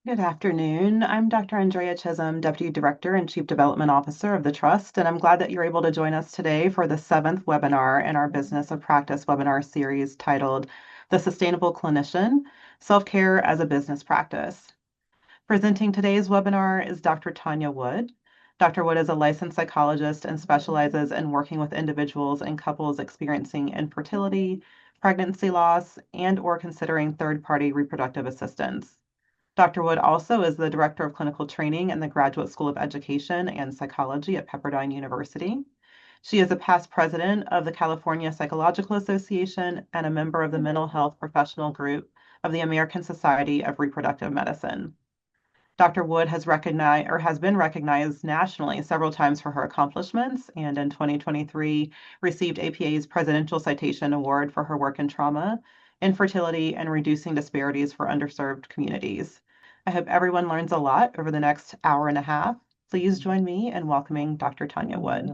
Good afternoon. I'm Dr. Andrea Chisholm, Deputy Director and Chief Development Officer of the Trust, and I'm glad that you're able to join us today for the seventh webinar in our Business of Practice webinar series titled The Sustainable Clinician, Self-Care as a Business Practice. Presenting today's webinar is Dr. Tanya Wood. Dr. Wood is a licensed psychologist and specializes in working with individuals and couples experiencing infertility, pregnancy loss, and/or considering third-party reproductive assistance. Dr. Wood also is the Director of Clinical Training in the Graduate School of Education and Psychology at Pepperdine University. She is a past president of the California Psychological Association and a member of the Mental Health Professional Group of the American Society of Reproductive Medicine. Dr. Wood has been recognized nationally several times for her accomplishments, and in 2023 received APA's Presidential Citation Award for her work in trauma, infertility, and reducing disparities for underserved communities. I hope everyone learns a lot over the next hour and a half. Please join me in welcoming Dr. Tanya Wood.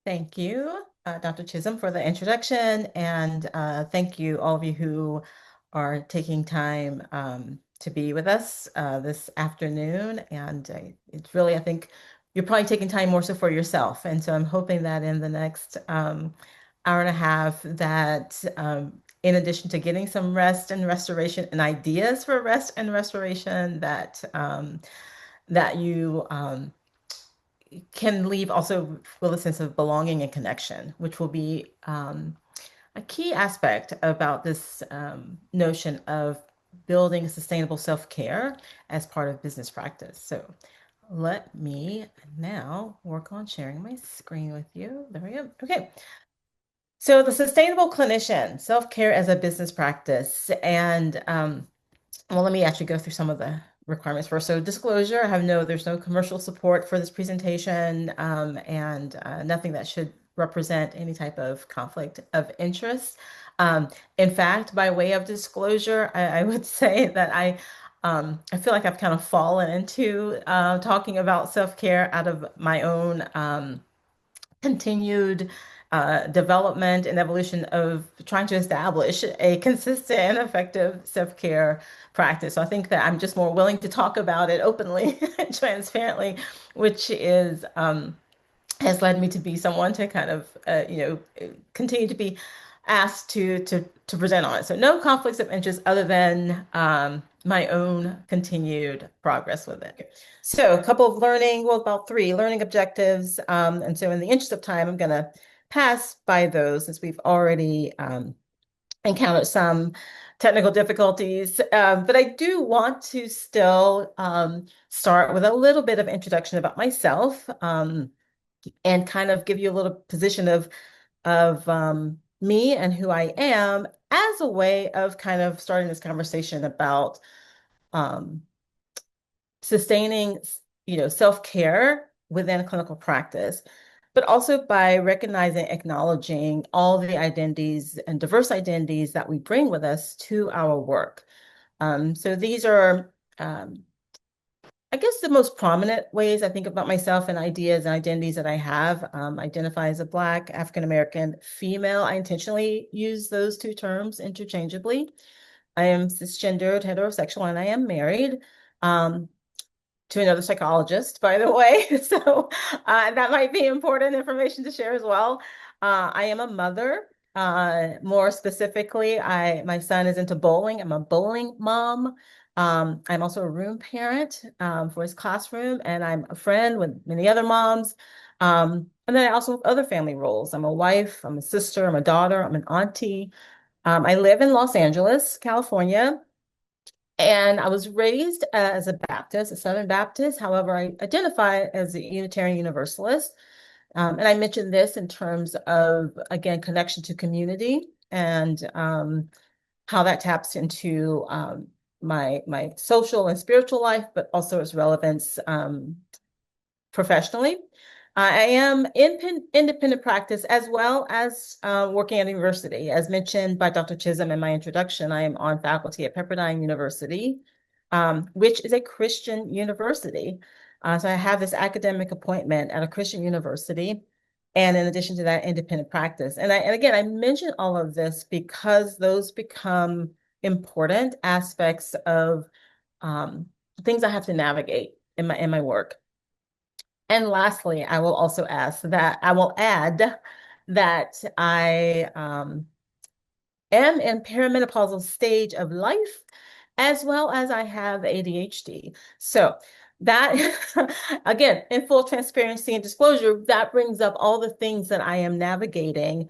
Thank you, Dr. Chisholm, for the introduction, and thank you all of you who are taking time to be with us this afternoon. And it's really, I think you're probably taking time more so for yourself. And so I'm hoping that in the next hour and a half that in addition to getting some rest and restoration and ideas for rest and restoration, that you can leave also with a sense of belonging and connection, which will be a key aspect about this notion of building sustainable self-care as part of business practice. So let me now work on sharing my screen with you. There we go. Okay. So the sustainable clinician, self-care as a business practice. And well, let me actually go through some of the requirements first. So disclosure, there's no commercial support for this presentation and nothing that should represent any type of conflict of interest. In fact, by way of disclosure, I would say that I feel like I've kind of fallen into talking about self-care out of my own continued development and evolution of trying to establish a consistent and effective self-care practice. So I think that I'm just more willing to talk about it openly and transparently, which is has led me to be someone to kind of continue to be asked to present on it. So no conflicts of interest other than my own continued progress with it. So a couple of about 3 learning objectives. And so in the interest of time, I'm going to pass by those since we've already encountered some technical difficulties. But I do want to still start with a little bit of introduction about myself and kind of give you a little position of me and who I am as a way of kind of starting this conversation about sustaining, self-care within clinical practice, but also by recognizing, acknowledging all the identities and diverse identities that we bring with us to our work. So these are, I guess, the most prominent ways I think about myself and ideas and identities that I have. Identify as a Black, African-American, female. I intentionally use those 2 terms interchangeably. I am cisgendered, heterosexual, and I am married to another psychologist, by the way. So that might be important information to share as well. I am a mother. More specifically, my son is into bowling. I'm a bowling mom. I'm also a room parent for his classroom, and I'm a friend with many other moms. And then I also have other family roles. I'm a wife, I'm a sister, I'm a daughter, I'm an auntie. I live in Los Angeles, California, and I was raised as a Baptist, a Southern Baptist. However, I identify as a Unitarian Universalist. And I mentioned this in terms of, again, connection to community and how that taps into my social and spiritual life, but also its relevance professionally. I am in independent practice as well as working at a university. As mentioned by Dr. Chisholm in my introduction, I am on faculty at Pepperdine University, which is a Christian university. So I have this academic appointment at a Christian university. And in addition to that, independent practice. And again, I mention all of this because those become important aspects of um, things I have to navigate in my work. And lastly, I will add that I am in perimenopausal stage of life, as well as I have ADHD. So that, again, in full transparency and disclosure, that brings up all the things that I am navigating.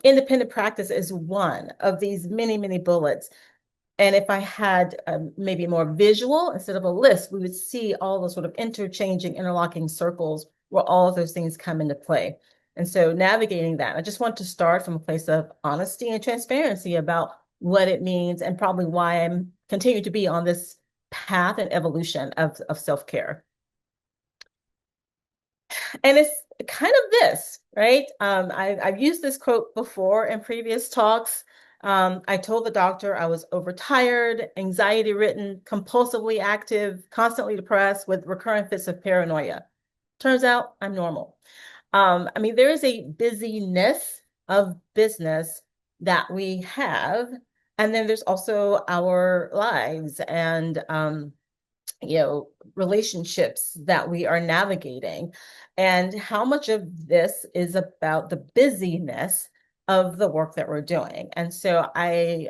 Independent practice is one of these many, many bullets. And if I had maybe more visual instead of a list, we would see all the sort of interchanging, interlocking circles where all of those things come into play. And so navigating that, I just want to start from a place of honesty and transparency about what it means and probably why I'm continue to be on this path and evolution of self-care. And it's kind of this, right? I've used this quote before in previous talks. I told the doctor I was overtired, anxiety ridden, compulsively active, constantly depressed with recurrent fits of paranoia. Turns out I'm normal. I mean, there is a busyness of business that we have, and then there's also our lives and relationships that we are navigating, and how much of this is about the busyness of the work that we're doing. And so I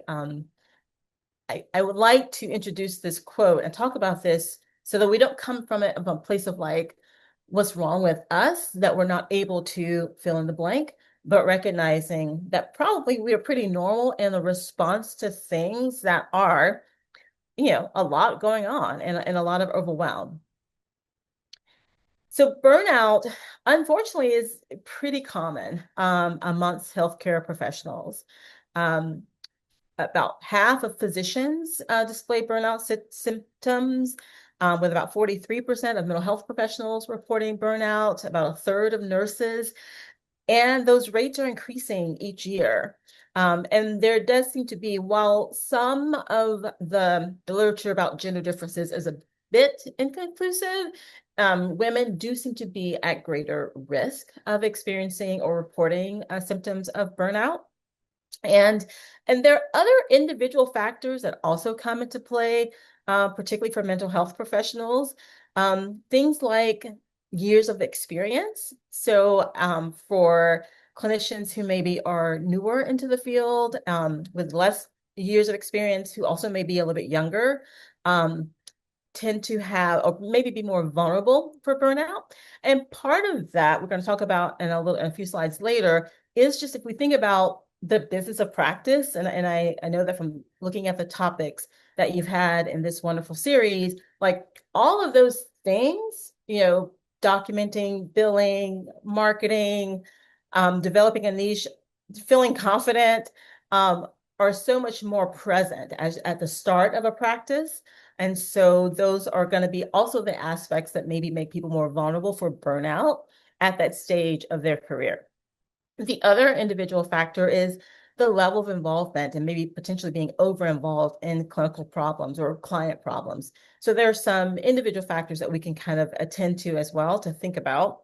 would like to introduce this quote and talk about this so that we don't come from it from a place of like, what's wrong with us that we're not able to fill in the blank, but recognizing that probably we are pretty normal in the response to things that are, a lot going on and a lot of overwhelm. So burnout, unfortunately, is pretty common amongst healthcare professionals. Um, about half of physicians display burnout symptoms, with about 43% of mental health professionals reporting burnout, about a third of nurses, and those rates are increasing each year. And there does seem to be, while some of the literature about gender differences is a bit inconclusive, women do seem to be at greater risk of experiencing or reporting symptoms of burnout. And and there are other individual factors that also come into play, particularly for mental health professionals. Things like years of experience. So for clinicians who maybe are newer into the field, with less years of experience, who also may be a little bit younger, um, tend to have or maybe be more vulnerable for burnout. And part of that we're going to talk about in a few slides later is just if we think about the business of practice, and I know that from looking at the topics that you've had in this wonderful series, like all of those things, documenting, billing, marketing, developing a niche, feeling confident, are so much more present as at the start of a practice. And so those are going to be also the aspects that maybe make people more vulnerable for burnout at that stage of their career. The other individual factor is the level of involvement and maybe potentially being over-involved in clinical problems or client problems. So there are some individual factors that we can kind of attend to as well to think about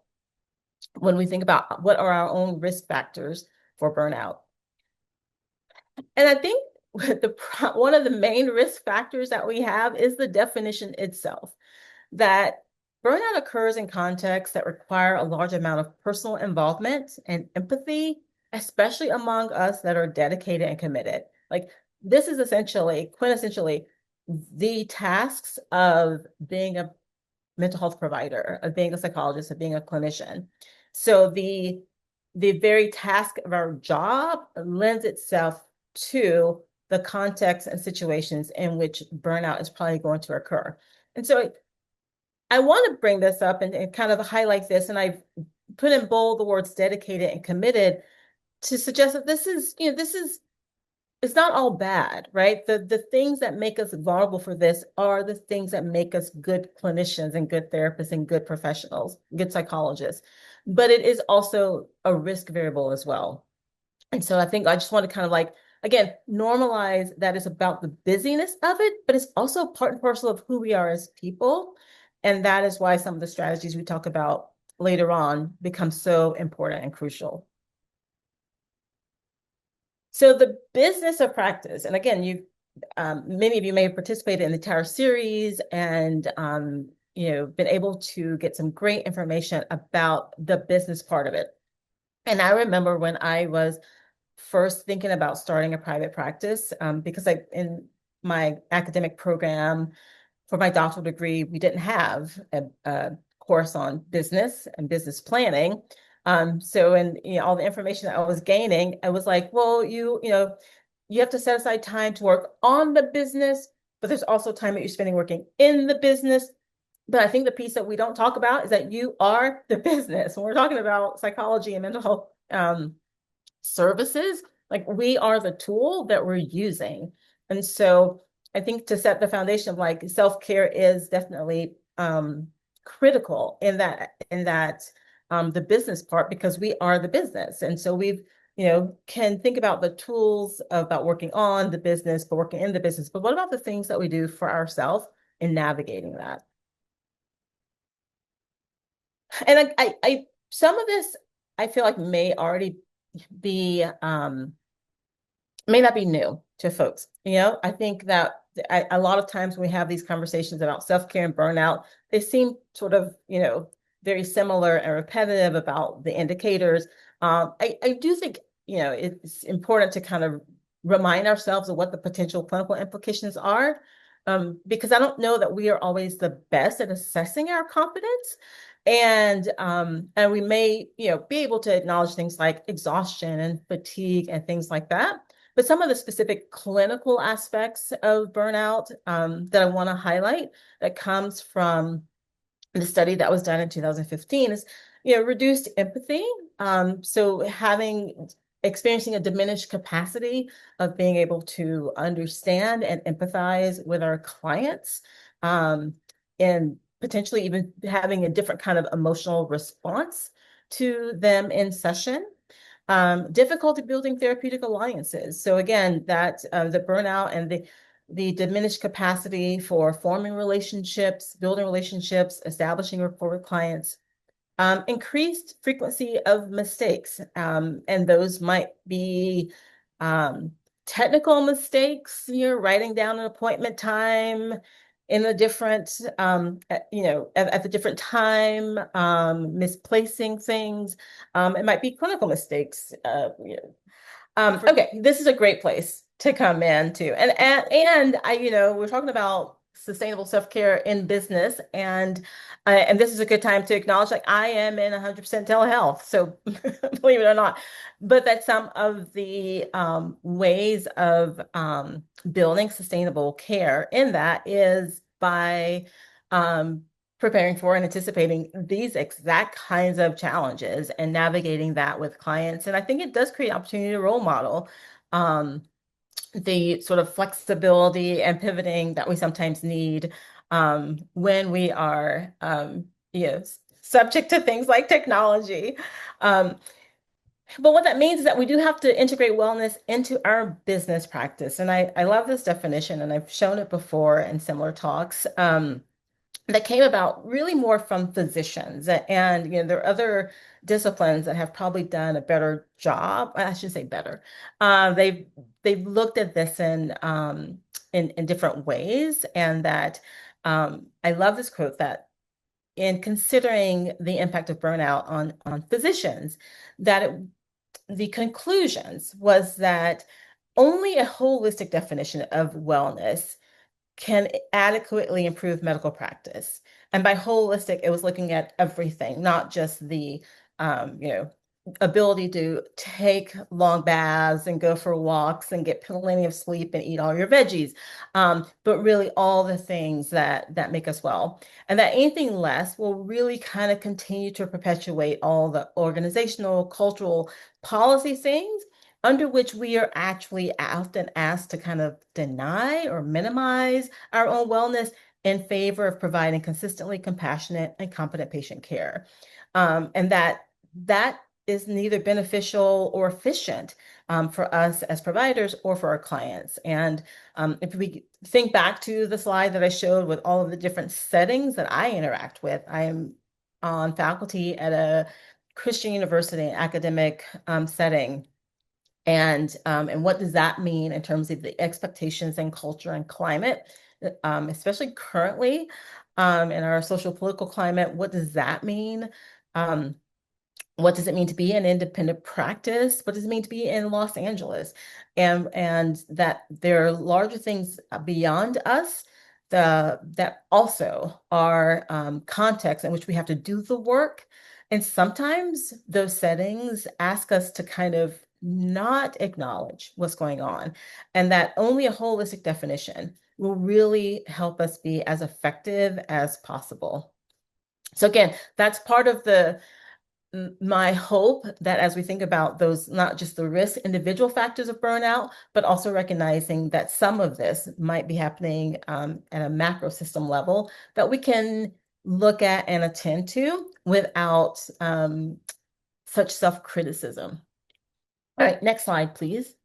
when we think about what are our own risk factors for burnout. And I think one of the main risk factors that we have is the definition itself, that burnout occurs in contexts that require a large amount of personal involvement and empathy, especially among us that are dedicated and committed. Like this is essentially, quintessentially, the tasks of being a mental health provider, of being a psychologist, of being a clinician. So the very task of our job lends itself to the context and situations in which burnout is probably going to occur. And so I want to bring this up and kind of highlight this, and I've put in bold the words dedicated and committed to suggest that this is it's not all bad, right? The things that make us vulnerable for this are the things that make us good clinicians and good therapists and good professionals, good psychologists. But it is also a risk variable as well. And so I think I just want to kind of like, again, normalize that it's about the busyness of it, but it's also part and parcel of who we are as people. And that is why some of the strategies we talk about later on become so important and crucial. So the business of practice, and again, many of you may have participated in the entire series and been able to get some great information about the business part of it. And I remember when I was first thinking about starting a private practice, because in my academic program for my doctoral degree, we didn't have a course on business and business planning. So, and all the information that I was gaining, I was like, well, you have to set aside time to work on the business, but there's also time that you're spending working in the business. But I think the piece that we don't talk about is that you are the business. When we're talking about psychology and mental health services, like we are the tool that we're using. And so I think to set the foundation of like self-care is definitely critical in that the business part, because we are the business. And so can think about the tools about working on the business, but working in the business. But what about the things that we do for ourselves in navigating that? And some of this I feel like be may not be new to folks. I think that a lot of times when we have these conversations about self-care and burnout, they seem sort of, very similar and repetitive about the indicators. I do think, it's important to kind of remind ourselves of what the potential clinical implications are, because I don't know that we are always the best at assessing our competence. And we may, be able to acknowledge things like exhaustion and fatigue and things like that. But some of the specific clinical aspects of burnout that I want to highlight that comes from the study that was done in 2015 is, reduced empathy. So experiencing a diminished capacity of being able to understand and empathize with our clients, and potentially even having a different kind of emotional response to them in session. Difficulty building therapeutic alliances. So again, that the burnout and the diminished capacity for forming relationships, building relationships, establishing rapport with clients, increased frequency of mistakes. And those might be um, technical mistakes, you're writing down an appointment time in a different, at the different time, misplacing things. It might be clinical mistakes, okay, this is a great place to come in too. And we're talking about sustainable self-care in business, and this is a good time to acknowledge like I am in 100% telehealth. So believe it or not, but that some of the ways of building sustainable care in that is by um, preparing for and anticipating these exact kinds of challenges and navigating that with clients. And I think it does create opportunity to role model um, the sort of flexibility and pivoting that we sometimes need when we are, subject to things like technology. Um, but what that means is that we do have to integrate wellness into our business practice. And I love this definition, and I've shown it before in similar talks. That came about really more from physicians, and there are other disciplines that have probably done a better job. I should say better. They've looked at this in different ways, and that I love this quote that in considering the impact of burnout on physicians, that the conclusions was that only a holistic definition of wellness can adequately improve medical practice. And by holistic, it was looking at everything, not just the, you know, ability to take long baths and go for walks and get plenty of sleep and eat all your veggies, but really all the things that make us well. And that anything less will really kind of continue to perpetuate all the organizational, cultural, policy things under which we are actually often asked to kind of deny or minimize our own wellness in favor of providing consistently compassionate and competent patient care. And that is neither beneficial or efficient for us as providers or for our clients. And if we think back to the slide that I showed with all of the different settings that I interact with, I am on faculty at a Christian university academic setting. And what does that mean in terms of the expectations and culture and climate, especially currently in our social political climate? What does that mean? Um, what does it mean to be an independent practice? What does it mean to be in Los Angeles? And that there are larger things beyond us that also are contexts in which we have to do the work. And sometimes those settings ask us to kind of not acknowledge what's going on, and that only a holistic definition will really help us be as effective as possible. So again, that's part of the my hope that as we think about those, not just the risk individual factors of burnout, but also recognizing that some of this might be happening at a macro system level that we can look at and attend to without such self-criticism. All right, next slide, please.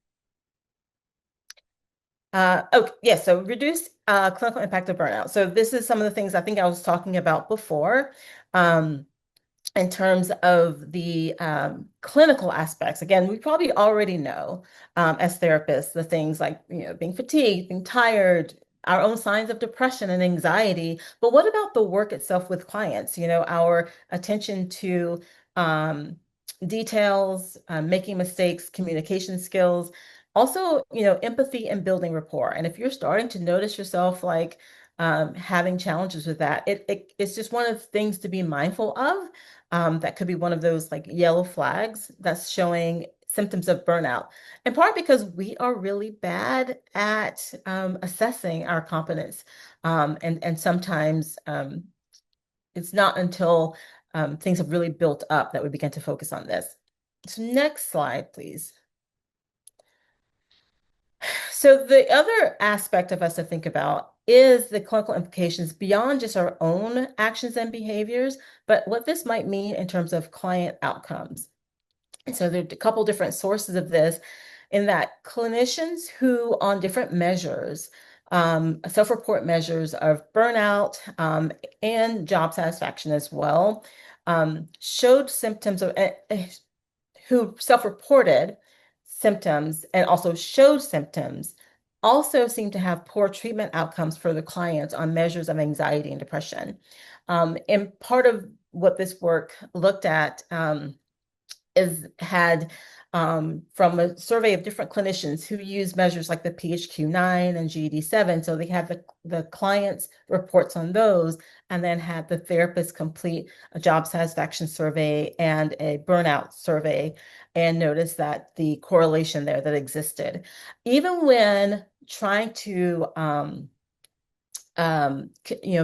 Okay, yes, so reduced clinical impact of burnout. So this is some of the things I think I was talking about before. Um, in terms of the clinical aspects, again, we probably already know as therapists the things like being fatigued, being tired, our own signs of depression and anxiety. But what about the work itself with clients? Our attention to um, details, making mistakes, communication skills, also, empathy and building rapport. And if you're starting to notice yourself like having challenges with that, it's just one of the things to be mindful of. That could be one of those like yellow flags that's showing symptoms of burnout. In part because we are really bad at assessing our competence. And sometimes it's not until things have really built up that we begin to focus on this. So next slide, please. So the other aspect of us to think about is the clinical implications beyond just our own actions and behaviors, but what this might mean in terms of client outcomes. And so there are a couple different sources of this in that clinicians who on different measures, self-report measures of burnout and job satisfaction as well, showed symptoms of who self-reported symptoms and also showed symptoms also seem to have poor treatment outcomes for the clients on measures of anxiety and depression. And part of what this work looked at is had from a survey of different clinicians who use measures like the PHQ-9 and GED-7. So they had the clients' reports on those, and then had the therapist complete a job satisfaction survey and a burnout survey, and noticed that the correlation there that existed. Even when trying to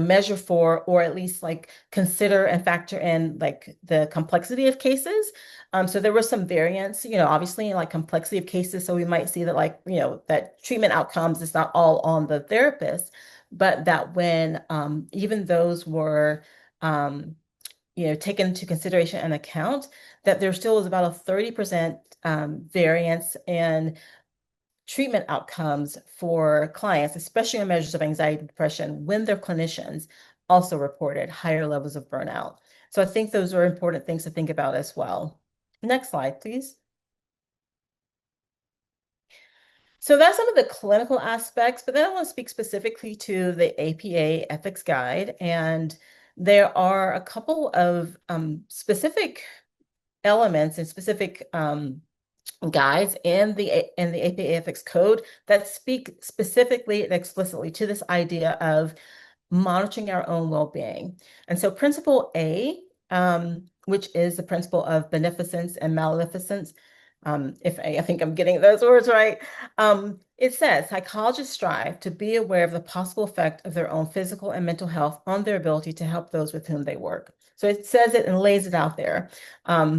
measure for, or at least like consider and factor in like the complexity of cases. So there was some variance, obviously in like complexity of cases. So we might see that like, that treatment outcomes is not all on the therapist, but that when even those were, taken into consideration and account, that there still is about a 30% variance in treatment outcomes for clients, especially on measures of anxiety and depression, when their clinicians also reported higher levels of burnout. So I think those are important things to think about as well. Next slide, please. So that's some of the clinical aspects, but then I want to speak specifically to the APA ethics guide. And there are a couple of specific elements and specific guides in the APA ethics code that speak specifically and explicitly to this idea of monitoring our own well-being. And so principle A, which is the principle of beneficence and maleficence, if I think I'm getting those words right, it says psychologists strive to be aware of the possible effect of their own physical and mental health on their ability to help those with whom they work. So it says it and lays it out there.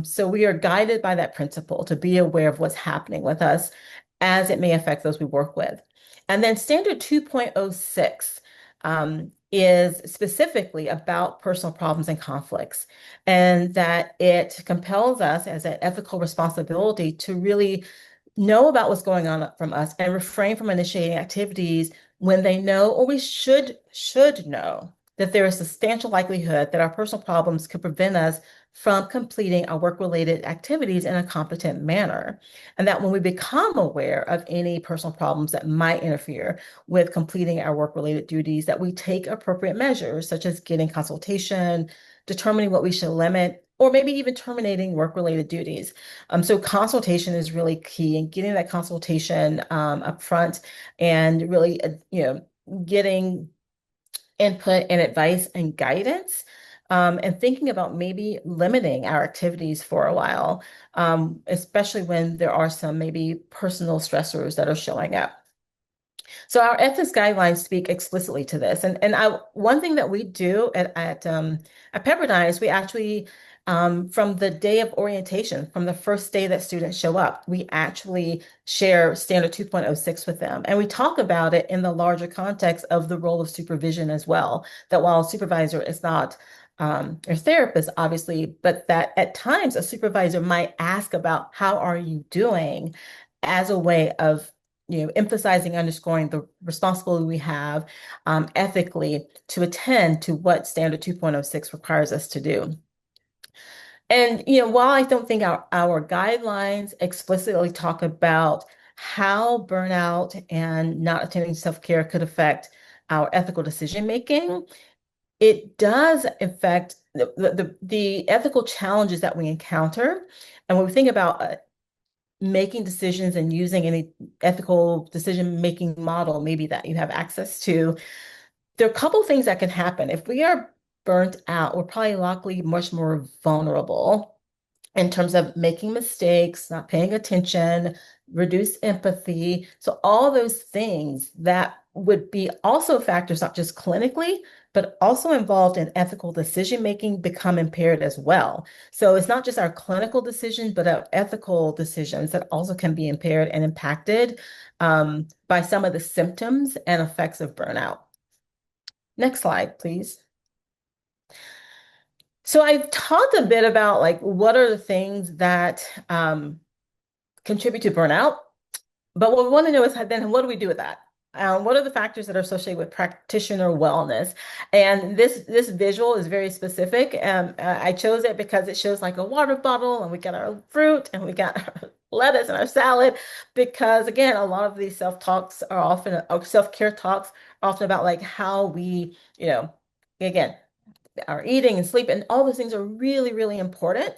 So we are guided by that principle to be aware of what's happening with us as it may affect those we work with. And then standard 2.06 is specifically about personal problems and conflicts, and that it compels us as an ethical responsibility to really know about what's going on from us and refrain from initiating activities when they know, or we should know, that there is substantial likelihood that our personal problems could prevent us from completing our work-related activities in a competent manner. And that when we become aware of any personal problems that might interfere with completing our work-related duties, that we take appropriate measures, such as getting consultation, determining what we should limit, or maybe even terminating work-related duties. So consultation is really key, and getting that consultation up front and really, getting input and advice and guidance, and thinking about maybe limiting our activities for a while, especially when there are some maybe personal stressors that are showing up. So our ethics guidelines speak explicitly to this. And one thing that we do at Pepperdine is we actually, from the day of orientation, from the first day that students show up, we actually share Standard 2.06 with them. And we talk about it in the larger context of the role of supervision as well, that while a supervisor is not a therapist, obviously, but that at times a supervisor might ask about how are you doing as a way of emphasizing, underscoring the responsibility we have ethically to attend to what Standard 2.06 requires us to do. And while I don't think our guidelines explicitly talk about how burnout and not attending self-care could affect our ethical decision making, it does affect the ethical challenges that we encounter. And when we think about making decisions and using any ethical decision making model maybe that you have access to, there are a couple things that can happen. If we are burnt out, we're probably likely much more vulnerable in terms of making mistakes, not paying attention, reduced empathy. So all those things that would be also factors, not just clinically, but also involved in ethical decision making become impaired as well. So it's not just our clinical decisions, but our ethical decisions that also can be impaired and impacted by some of the symptoms and effects of burnout. Next slide, please. So I've talked a bit about like what are the things that contribute to burnout, but what we want to know is then what do we do with that? What are the factors that are associated with practitioner wellness? And this visual is very specific. I chose it because it shows like a water bottle, and we got our fruit, and we got our lettuce and our salad. Because again, a lot of these self-talks are often, or self-care talks are often about like how we, again, our eating and sleep and all those things are really, really important.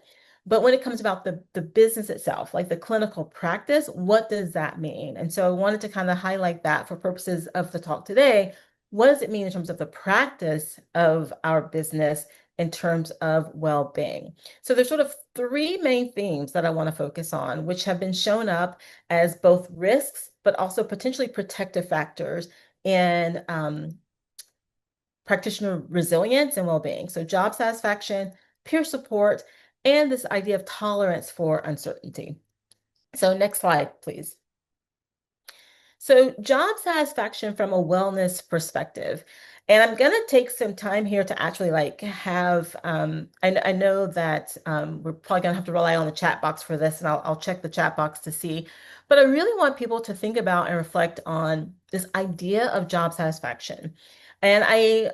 But when it comes about the business itself, like the clinical practice, what does that mean? And so I wanted to kind of highlight that for purposes of the talk today. What does it mean in terms of the practice of our business in terms of well-being? So there's sort of three main themes that I want to focus on, which have been shown up as both risks, but also potentially protective factors in practitioner resilience and well-being. So job satisfaction, peer support, and this idea of tolerance for uncertainty. So next slide, please. So job satisfaction from a wellness perspective. And I'm going to take some time here to actually like have, I know that we're probably going to have to rely on the chat box for this, and I'll check the chat box to see. But I really want people to think about and reflect on this idea of job satisfaction. And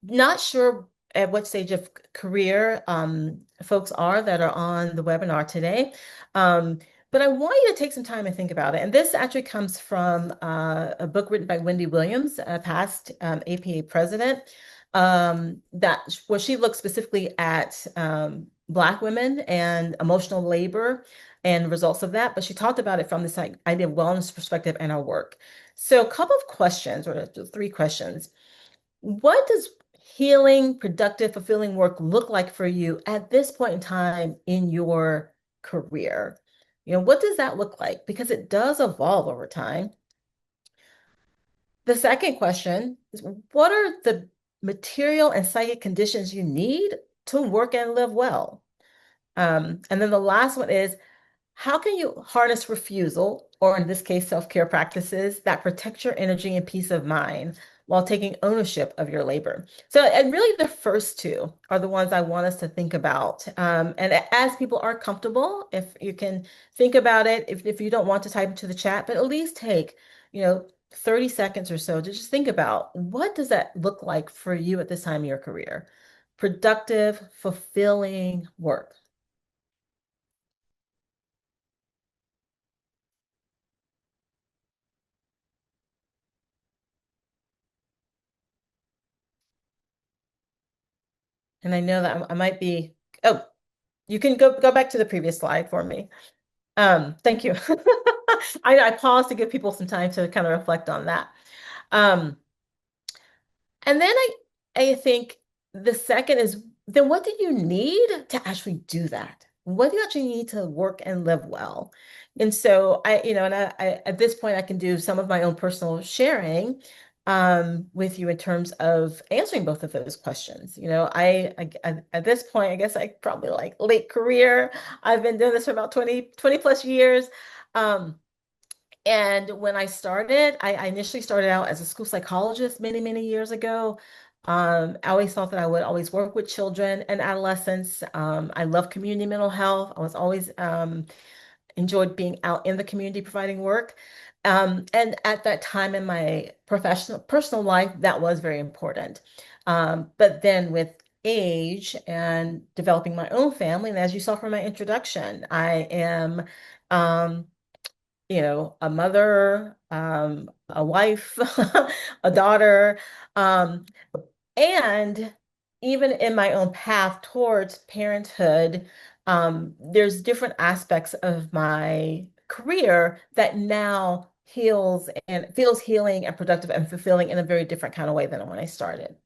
not sure at what stage of career folks are that are on the webinar today. But I want you to take some time and think about it. And this actually comes from a book written by Wendy Williams, a past APA president, where she looks specifically at Black women and emotional labor and results of that. But she talked about it from this idea of wellness perspective and our work. So a couple of questions, or three questions. What does healing, productive, fulfilling work look like for you at this point in time in your career? What does that look like? Because it does evolve over time. The second question is, what are the material and psychic conditions you need to work and live well? And then the last one is, how can you harness refusal, or in this case, self-care practices that protect your energy and peace of mind while taking ownership of your labor? So, and really the first two are the ones I want us to think about. And as people are comfortable, if you can think about it, if you don't want to type into the chat, but at least take, 30 seconds or so to just think about what does that look like for you at this time in your career? productive, fulfilling work. And I know that I might be, oh, you can go back to the previous slide for me. Thank you. I paused to give people some time to kind of reflect on that. Um, and then I think the second is then what do you need to actually do that? What do you actually need to work and live well? And so I at this point I can do some of my own personal sharing with you in terms of answering both of those questions. At this point, I guess I probably like late career. I've been doing this for about 20 plus years. Um, and when I started, I initially started out as a school psychologist many, many years ago. I always thought that I would always work with children and adolescents. I love community mental health. I was always enjoyed being out in the community providing work. And at that time in my professional personal life, that was very important. But then with age and developing my own family, and as you saw from my introduction, I am um, a mother, a wife, a daughter, um, and even in my own path towards parenthood, there's different aspects of my career that now heals and feels healing and productive and fulfilling in a very different kind of way than when I started.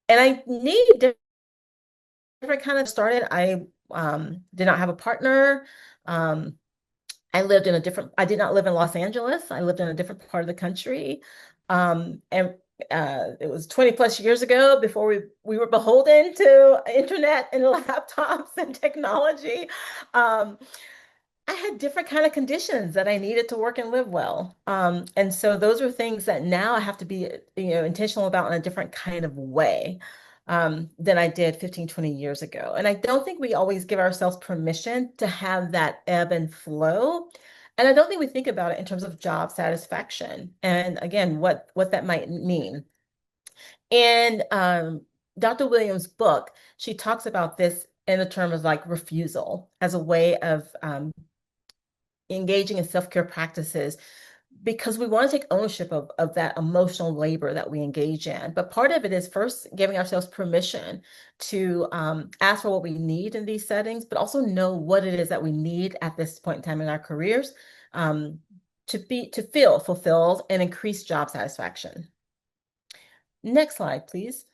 And I need different kind of started. I did not have a partner. Um, I did not live in Los Angeles. I lived in a different part of the country. And it was 20 plus years ago before we were beholden to internet and laptops and technology. Um, I had different kind of conditions that I needed to work and live well. And so those are things that now I have to be, intentional about in a different kind of way than I did 15, 20 years ago. And I don't think we always give ourselves permission to have that ebb and flow. And I don't think we think about it in terms of job satisfaction. And again, what that might mean. In Dr. Williams' book, she talks about this in the term of like refusal as a way of engaging in self-care practices because we want to take ownership of that emotional labor that we engage in. But part of it is first giving ourselves permission to ask for what we need in these settings, but also know what it is that we need at this point in time in our careers um, to feel fulfilled and increase job satisfaction. Next slide, please.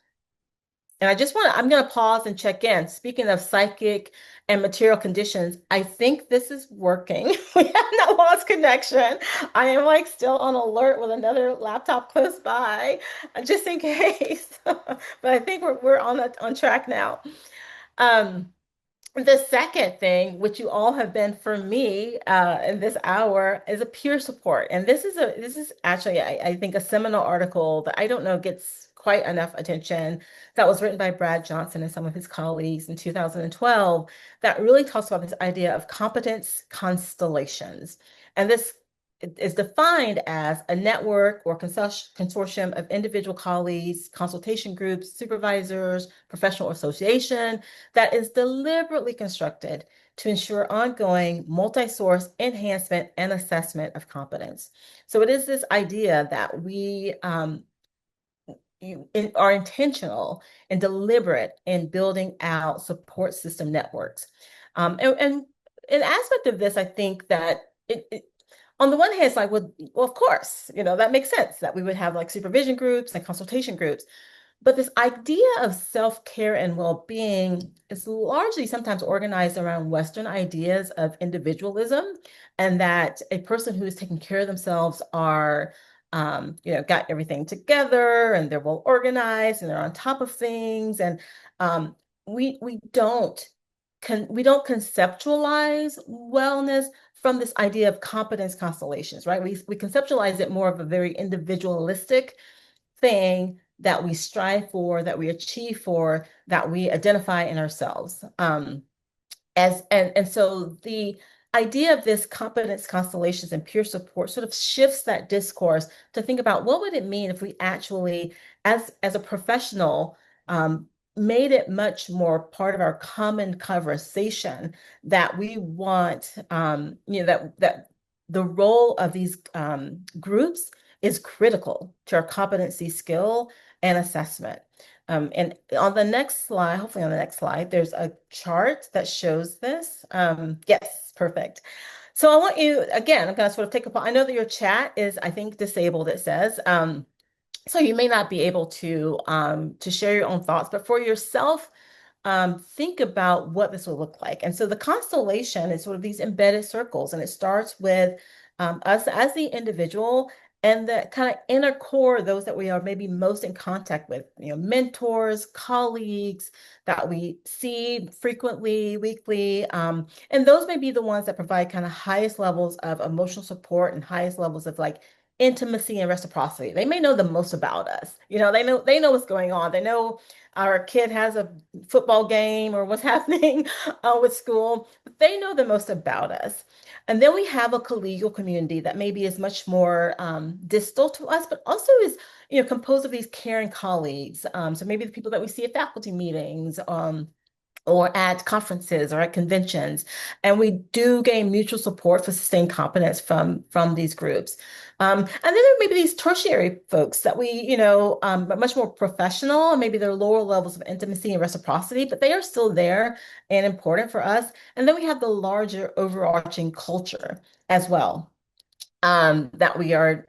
And I'm going to pause and check in. Speaking of psychic and material conditions, I think this is working. We have not lost connection. I am like still on alert with another laptop close by, just in case. But I think we're on track now. Um, the second thing, which you all have been for me in this hour, is a peer support. And this is actually, I think, a seminal article that I don't know gets quite enough attention that was written by Brad Johnson and some of his colleagues in 2012 that really talks about this idea of competence constellations. And this is defined as a network or consortium of individual colleagues, consultation groups, supervisors, professional association that is deliberately constructed to ensure ongoing multi-source enhancement and assessment of competence. So it is this idea that we are intentional and deliberate in building out support system networks. And an aspect of this, I think that on the one hand, it's like, well, of course, that makes sense that we would have like supervision groups and consultation groups. But this idea of self-care and well-being is largely sometimes organized around Western ideas of individualism, and that a person who is taking care of themselves are, got everything together and they're well organized and they're on top of things. And um, we we don't conceptualize wellness from this idea of competence constellations, right? We conceptualize it more of a very individualistic thing that we strive for, that we achieve for, that we identify in ourselves. And so the idea of this competence constellations and peer support sort of shifts that discourse to think about what would it mean if we actually, as a professional, made it much more part of our common conversation that we want, that the role of these groups is critical to our competency, skill, and assessment. And on the next slide, hopefully on the next slide, there's a chart that shows this. Yes, perfect. So I want you, again, I'm going to sort of take a, I know that your chat is, I think, disabled, it says. So you may not be able to share your own thoughts, but for yourself, think about what this will look like. And so the constellation is sort of these embedded circles, and it starts with us as the individual and the kind of inner core, those that we are maybe most in contact with, mentors, colleagues that we see frequently, weekly. And those may be the ones that provide kind of highest levels of emotional support and highest levels of like intimacy and reciprocity. They may know the most about us. They know what's going on. They know our kid has a football game or what's happening with school, but they know the most about us. And then we have a collegial community that maybe is much more distal to us, but also is composed of these caring colleagues. So maybe the people that we see at faculty meetings, or at conferences or at conventions, and we do gain mutual support for sustained competence from these groups. And then there may be these tertiary folks that we, are much more professional, maybe they're lower levels of intimacy and reciprocity, but they are still there and important for us. And then we have the larger overarching culture as well, that we are,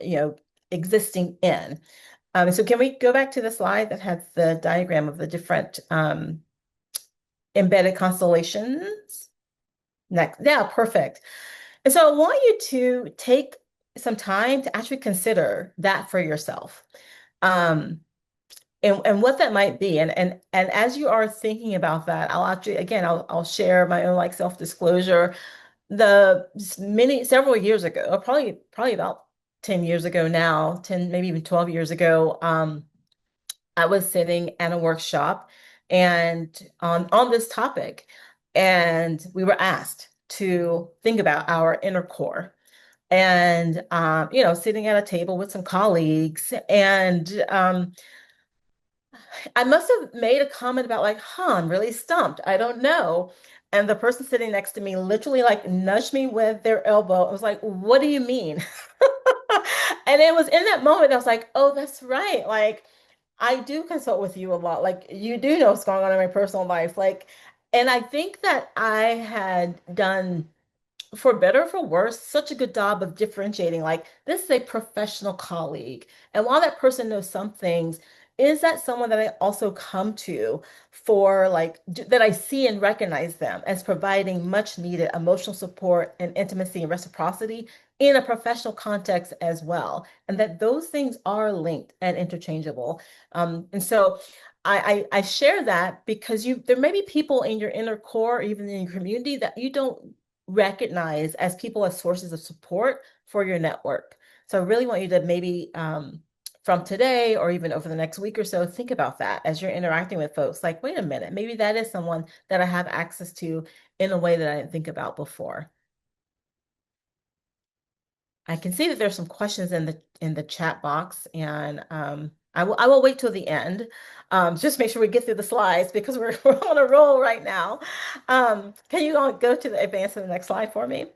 existing in. So can we go back to the slide that has the diagram of the different embedded constellations? Next. Yeah, perfect. And so I want you to take some time to actually consider that for yourself. And what that might be. And as you are thinking about that, I'll actually again I'll share my own like self-disclosure. The many several years ago, or probably about 10 years ago now, 10, maybe even 12 years ago, I was sitting at a workshop and on this topic, and we were asked to think about our inner core. And sitting at a table with some colleagues, and I must have made a comment about like, huh, I'm really stumped. I don't know. And the person sitting next to me literally like nudged me with their elbow. I was like, what do you mean? And it was in that moment I was like, oh, that's right. Like, I do consult with you a lot. Like, you do know what's going on in my personal life. Like, and I think that I had done, for better or for worse, such a good job of differentiating. Like, this is a professional colleague. And while that person knows some things, is that someone that I also come to for like that I see and recognize them as providing much needed emotional support and intimacy and reciprocity in a professional context as well, and that those things are linked and interchangeable. And so I share that because there may be people in your inner core, or even in your community, that you don't recognize as people as sources of support for your network. So I really want you to maybe from today or even over the next week or so, think about that as you're interacting with folks. Like, wait a minute, maybe that is someone that I have access to in a way that I didn't think about before. I can see that there's some questions in the chat box, and I will wait till the end. Just make sure we get through the slides because we're on a roll right now. Can you all go to the advance to the next slide for me?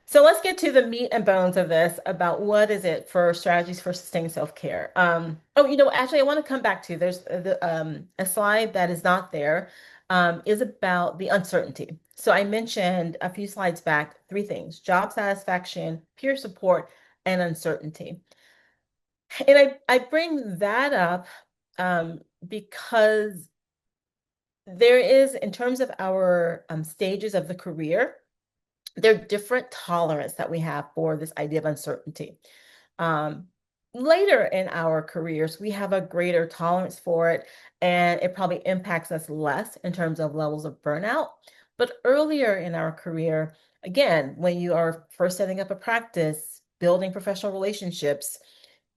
So let's get to the meat and bones of this about what is it for strategies for sustained self-care. Actually, I want to come back to there's a slide that is not there, is about the uncertainty. So I mentioned a few slides back, three things: job satisfaction, peer support, and uncertainty. And I bring that up because there is, in terms of our stages of the career, there are different tolerance that we have for this idea of uncertainty. Um, Later in our careers, we have a greater tolerance for it, and it probably impacts us less in terms of levels of burnout. But earlier in our career, again, when you are first setting up a practice, building professional relationships,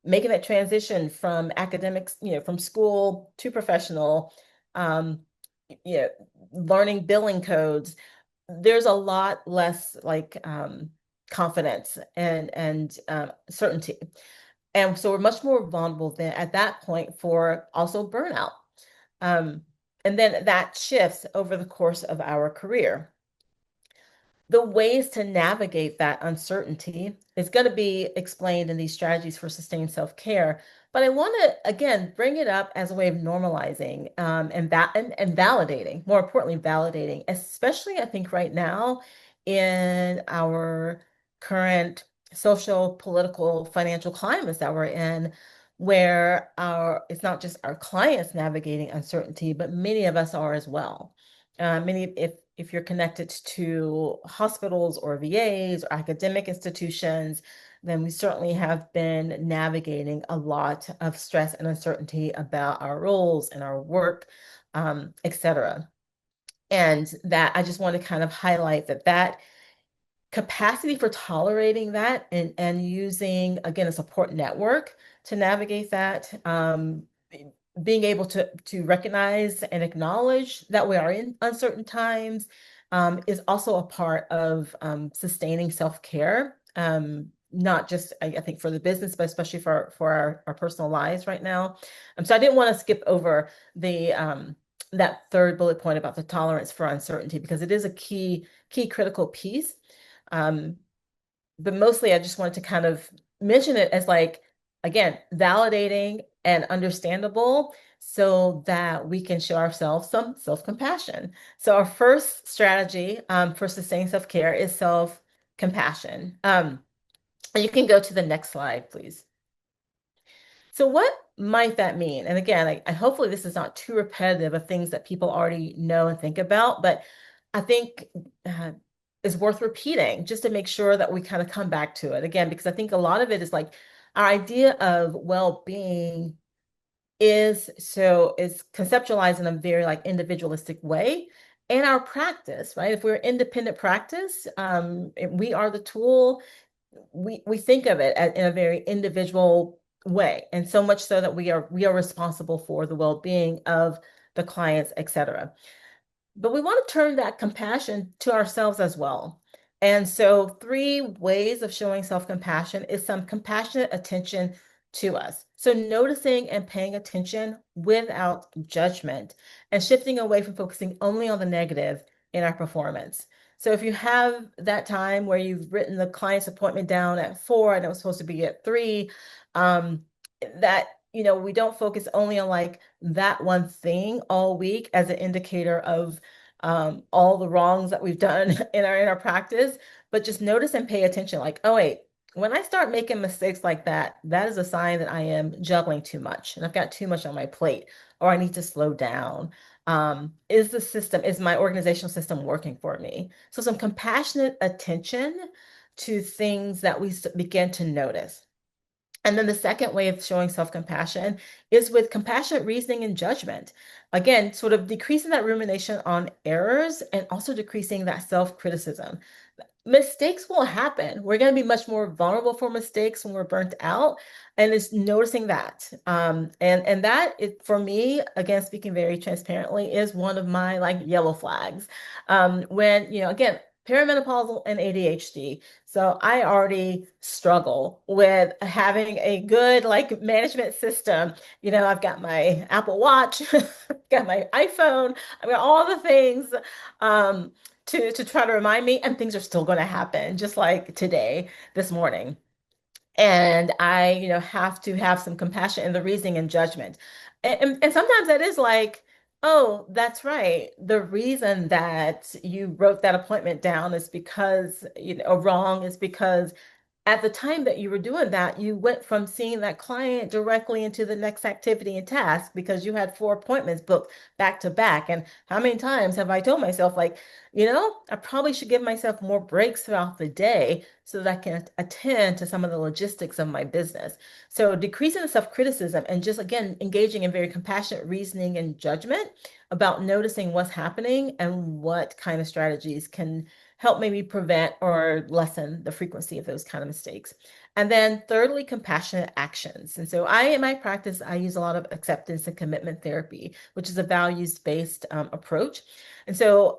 making that transition from academics, from school to professional, um, you know, learning billing codes, there's a lot less like confidence and certainty. And so we're much more vulnerable than at that point for also burnout. Um, And then that shifts over the course of our career. The ways to navigate that uncertainty is going to be explained in these strategies for sustained self-care. But I want to again bring it up as a way of normalizing and validating, more importantly, validating, especially I think right now in our current social, political, financial climates that we're in, where our it's not just our clients navigating uncertainty, but many of us are as well. Many if you're connected to hospitals or VAs or academic institutions, then we certainly have been navigating a lot of stress and uncertainty about our roles and our work, et cetera. And that I just want to kind of highlight that capacity for tolerating that and using again a support network to navigate that being able to recognize and acknowledge that we are in uncertain times is also a part of sustaining self-care, not just I think for the business but especially for our personal lives right now. So I didn't want to skip over the that third bullet point about the tolerance for uncertainty because it is a key critical piece. um, but mostly I just wanted to kind of mention it as like, again, validating and understandable so that we can show ourselves some self-compassion. So our first strategy for sustaining self-care is self-compassion. And you can go to the next slide, please. So what might that mean? And again, I hopefully this is not too repetitive of things that people already know and think about, but I think uh, is worth repeating just to make sure that we kind of come back to it again, because I think a lot of it is like our idea of well-being is conceptualized in a very like individualistic way. And our practice, right? If we're independent practice, we are the tool we think of it in a very individual way, and so much so that we are responsible for the well-being of the clients, etc. But we want to turn that compassion to ourselves as well. And so, three ways of showing self-compassion is some compassionate attention to us. So, noticing and paying attention without judgment and shifting away from focusing only on the negative in our performance. So, if you have that time where you've written the client's appointment down at 4 and it was supposed to be at 3, um, that we don't focus only on like that one thing all week as an indicator of all the wrongs that we've done in our practice, but just notice and pay attention. Like, oh wait, when I start making mistakes like that, that is a sign that I am juggling too much and I've got too much on my plate, or I need to slow down. Is my organizational system working for me? So some compassionate attention to things that we begin to notice. And then the second way of showing self-compassion is with compassionate reasoning and judgment. Again, sort of decreasing that rumination on errors and also decreasing that self-criticism. Mistakes will happen. We're going to be much more vulnerable for mistakes when we're burnt out, and it's noticing that. And that for me, again, speaking very transparently, is one of my like yellow flags. When again, perimenopausal and ADHD. So I already struggle with having a good like management system. I've got my Apple Watch, got my iPhone, I've got all the things. To try to remind me, and things are still going to happen, just like today, this morning. And I, have to have some compassion in the reasoning and judgment. And sometimes that is like, oh, that's right. The reason that you wrote that appointment down is because, or wrong is because at the time that you were doing that, you went from seeing that client directly into the next activity and task because you had 4 appointments booked back to back. And how many times have I told myself, like, I probably should give myself more breaks throughout the day so that I can attend to some of the logistics of my business. So decreasing the self-criticism and just, again, engaging in very compassionate reasoning and judgment about noticing what's happening and what kind of strategies can help maybe prevent or lessen the frequency of those kind of mistakes. And then thirdly, compassionate actions. And so in my practice, I use a lot of acceptance and commitment therapy, which is a values-based approach. And so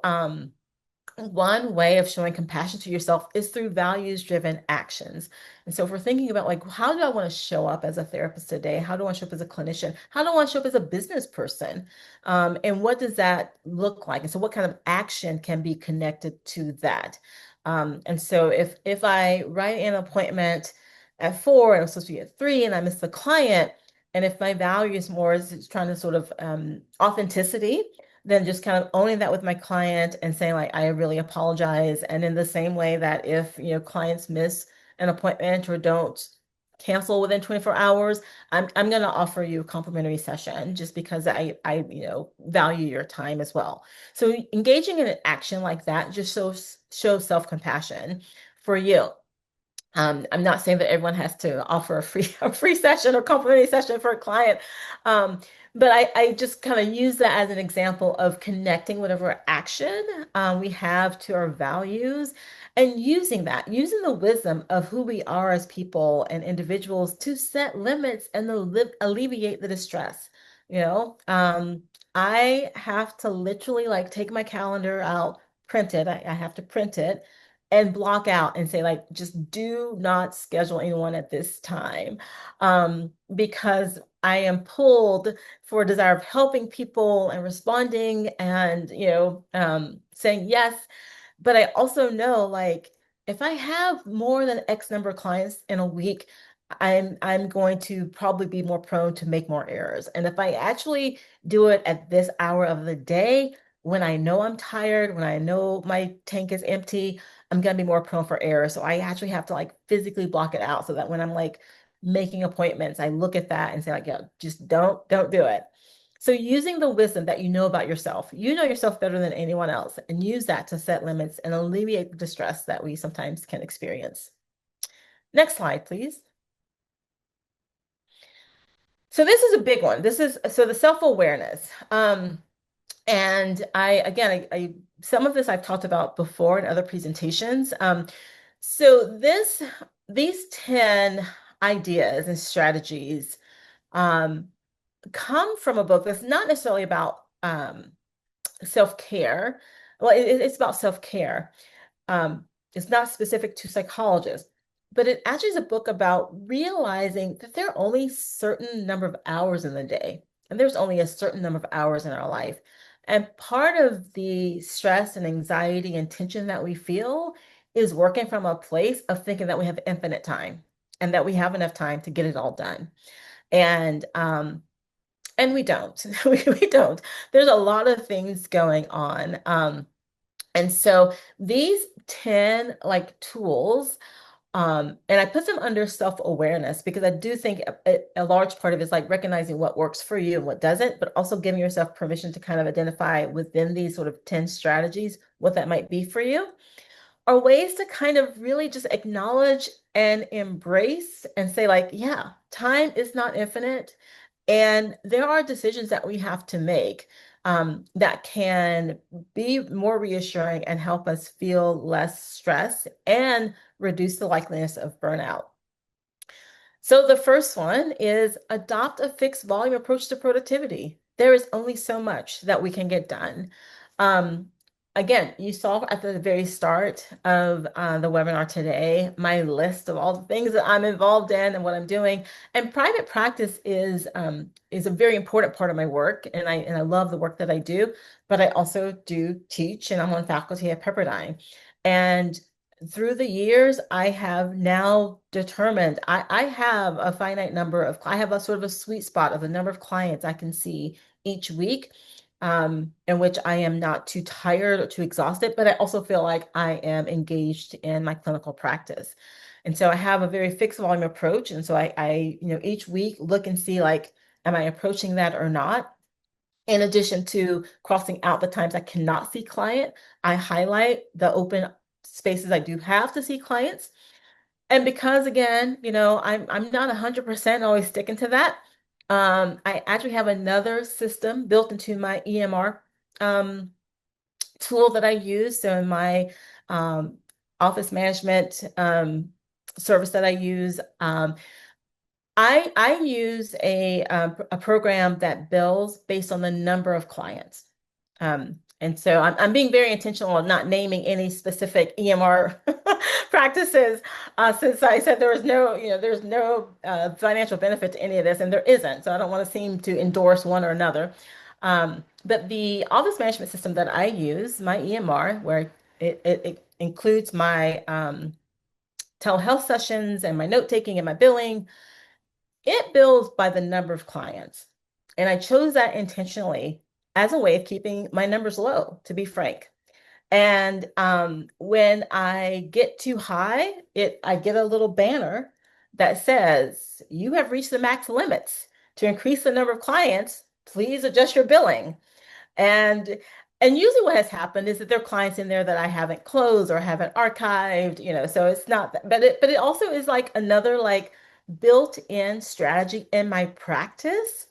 one way of showing compassion to yourself is through values-driven actions. And so if we're thinking about like, how do I want to show up as a therapist today? How do I want to show up as a clinician? How do I want to show up as a business person? And what does that look like? And so what kind of action can be connected to that? And so if I write an appointment at 4 and I'm supposed to be at 3 and I miss the client, and if my value is more is trying to sort of authenticity, then just kind of owning that with my client and saying like I really apologize. And in the same way that if clients miss an appointment or don't cancel within 24 hours, I'm going to offer you a complimentary session just because I value your time as well. So engaging in an action like that just shows self-compassion for you. I'm not saying that everyone has to offer a free session or complimentary session for a client. Um, but I just kind of use that as an example of connecting whatever action we have to our values and using the wisdom of who we are as people and individuals to set limits and alleviate the distress. You know, I have to literally like take my calendar out, print it. I have to print it and block out and say like just do not schedule anyone at this time, because I am pulled for a desire of helping people and responding and saying yes. But I also know like if I have more than X number of clients in a week, I'm going to probably be more prone to make more errors. And if I actually do it at this hour of the day, when I know I'm tired, when I know my tank is empty, I'm gonna be more prone for error. So I actually have to like physically block it out so that when I'm like making appointments, I look at that and say like, yeah, just don't do it. So using the wisdom that you know about yourself, you know yourself better than anyone else, and use that to set limits and alleviate the distress that we sometimes can experience. Next slide, please. So this is a big one. This is so the self-awareness. And I some of this I've talked about before in other presentations. So these 10 ideas and strategies um, come from a book that's not necessarily about self-care. Well, it's about self-care. Um, it's not specific to psychologists, but it actually is a book about realizing that there are only certain number of hours in the day, and there's only a certain number of hours in our life. And part of the stress and anxiety and tension that we feel is working from a place of thinking that we have infinite time and that we have enough time to get it all done. And we don't. We don't. There's a lot of things going on. And so these 10 like tools, and I put them under self-awareness because I do think a large part of it is like recognizing what works for you and what doesn't, but also giving yourself permission to kind of identify within these sort of 10 strategies what that might be for you, are ways to kind of really just acknowledge and embrace and say like, yeah, time is not infinite. And there are decisions that we have to make that can be more reassuring and help us feel less stress and reduce the likeliness of burnout. So the first one is adopt a fixed volume approach to productivity. There is only so much that we can get done. Um, Again, you saw at the very start of the webinar today, my list of all the things that I'm involved in and what I'm doing. And private practice is a very important part of my work, and I love the work that I do. But I also do teach, and I'm on faculty at Pepperdine. And through the years, I have now determined I have a finite number of, I have a sort of a sweet spot of the number of clients I can see each week, in which I am not too tired or too exhausted, but I also feel like I am engaged in my clinical practice. And so I have a very fixed volume approach. And so each week look and see like, am I approaching that or not? In addition to crossing out the times I cannot see client, I highlight the open spaces I do have to see clients. And because again, I'm not 100% always sticking to that. I actually have another system built into my EMR um, tool that I use. So in my um, office management service that I use, I use a program that bills based on the number of clients. And so I'm being very intentional on not naming any specific EMR practices, since I said there is no, there's no financial benefit to any of this, and there isn't. So I don't want to seem to endorse one or another. But the office management system that I use, my EMR, where it includes my telehealth sessions and my note taking and my billing, it bills by the number of clients. And I chose that intentionally as a way of keeping my numbers low, to be frank. And when I get too high, I get a little banner that says, "You have reached the max limits. To increase the number of clients, please adjust your billing." And and usually what has happened is that there are clients in there that I haven't closed or haven't archived, so it's not that, but it also is like another like built-in strategy in my practice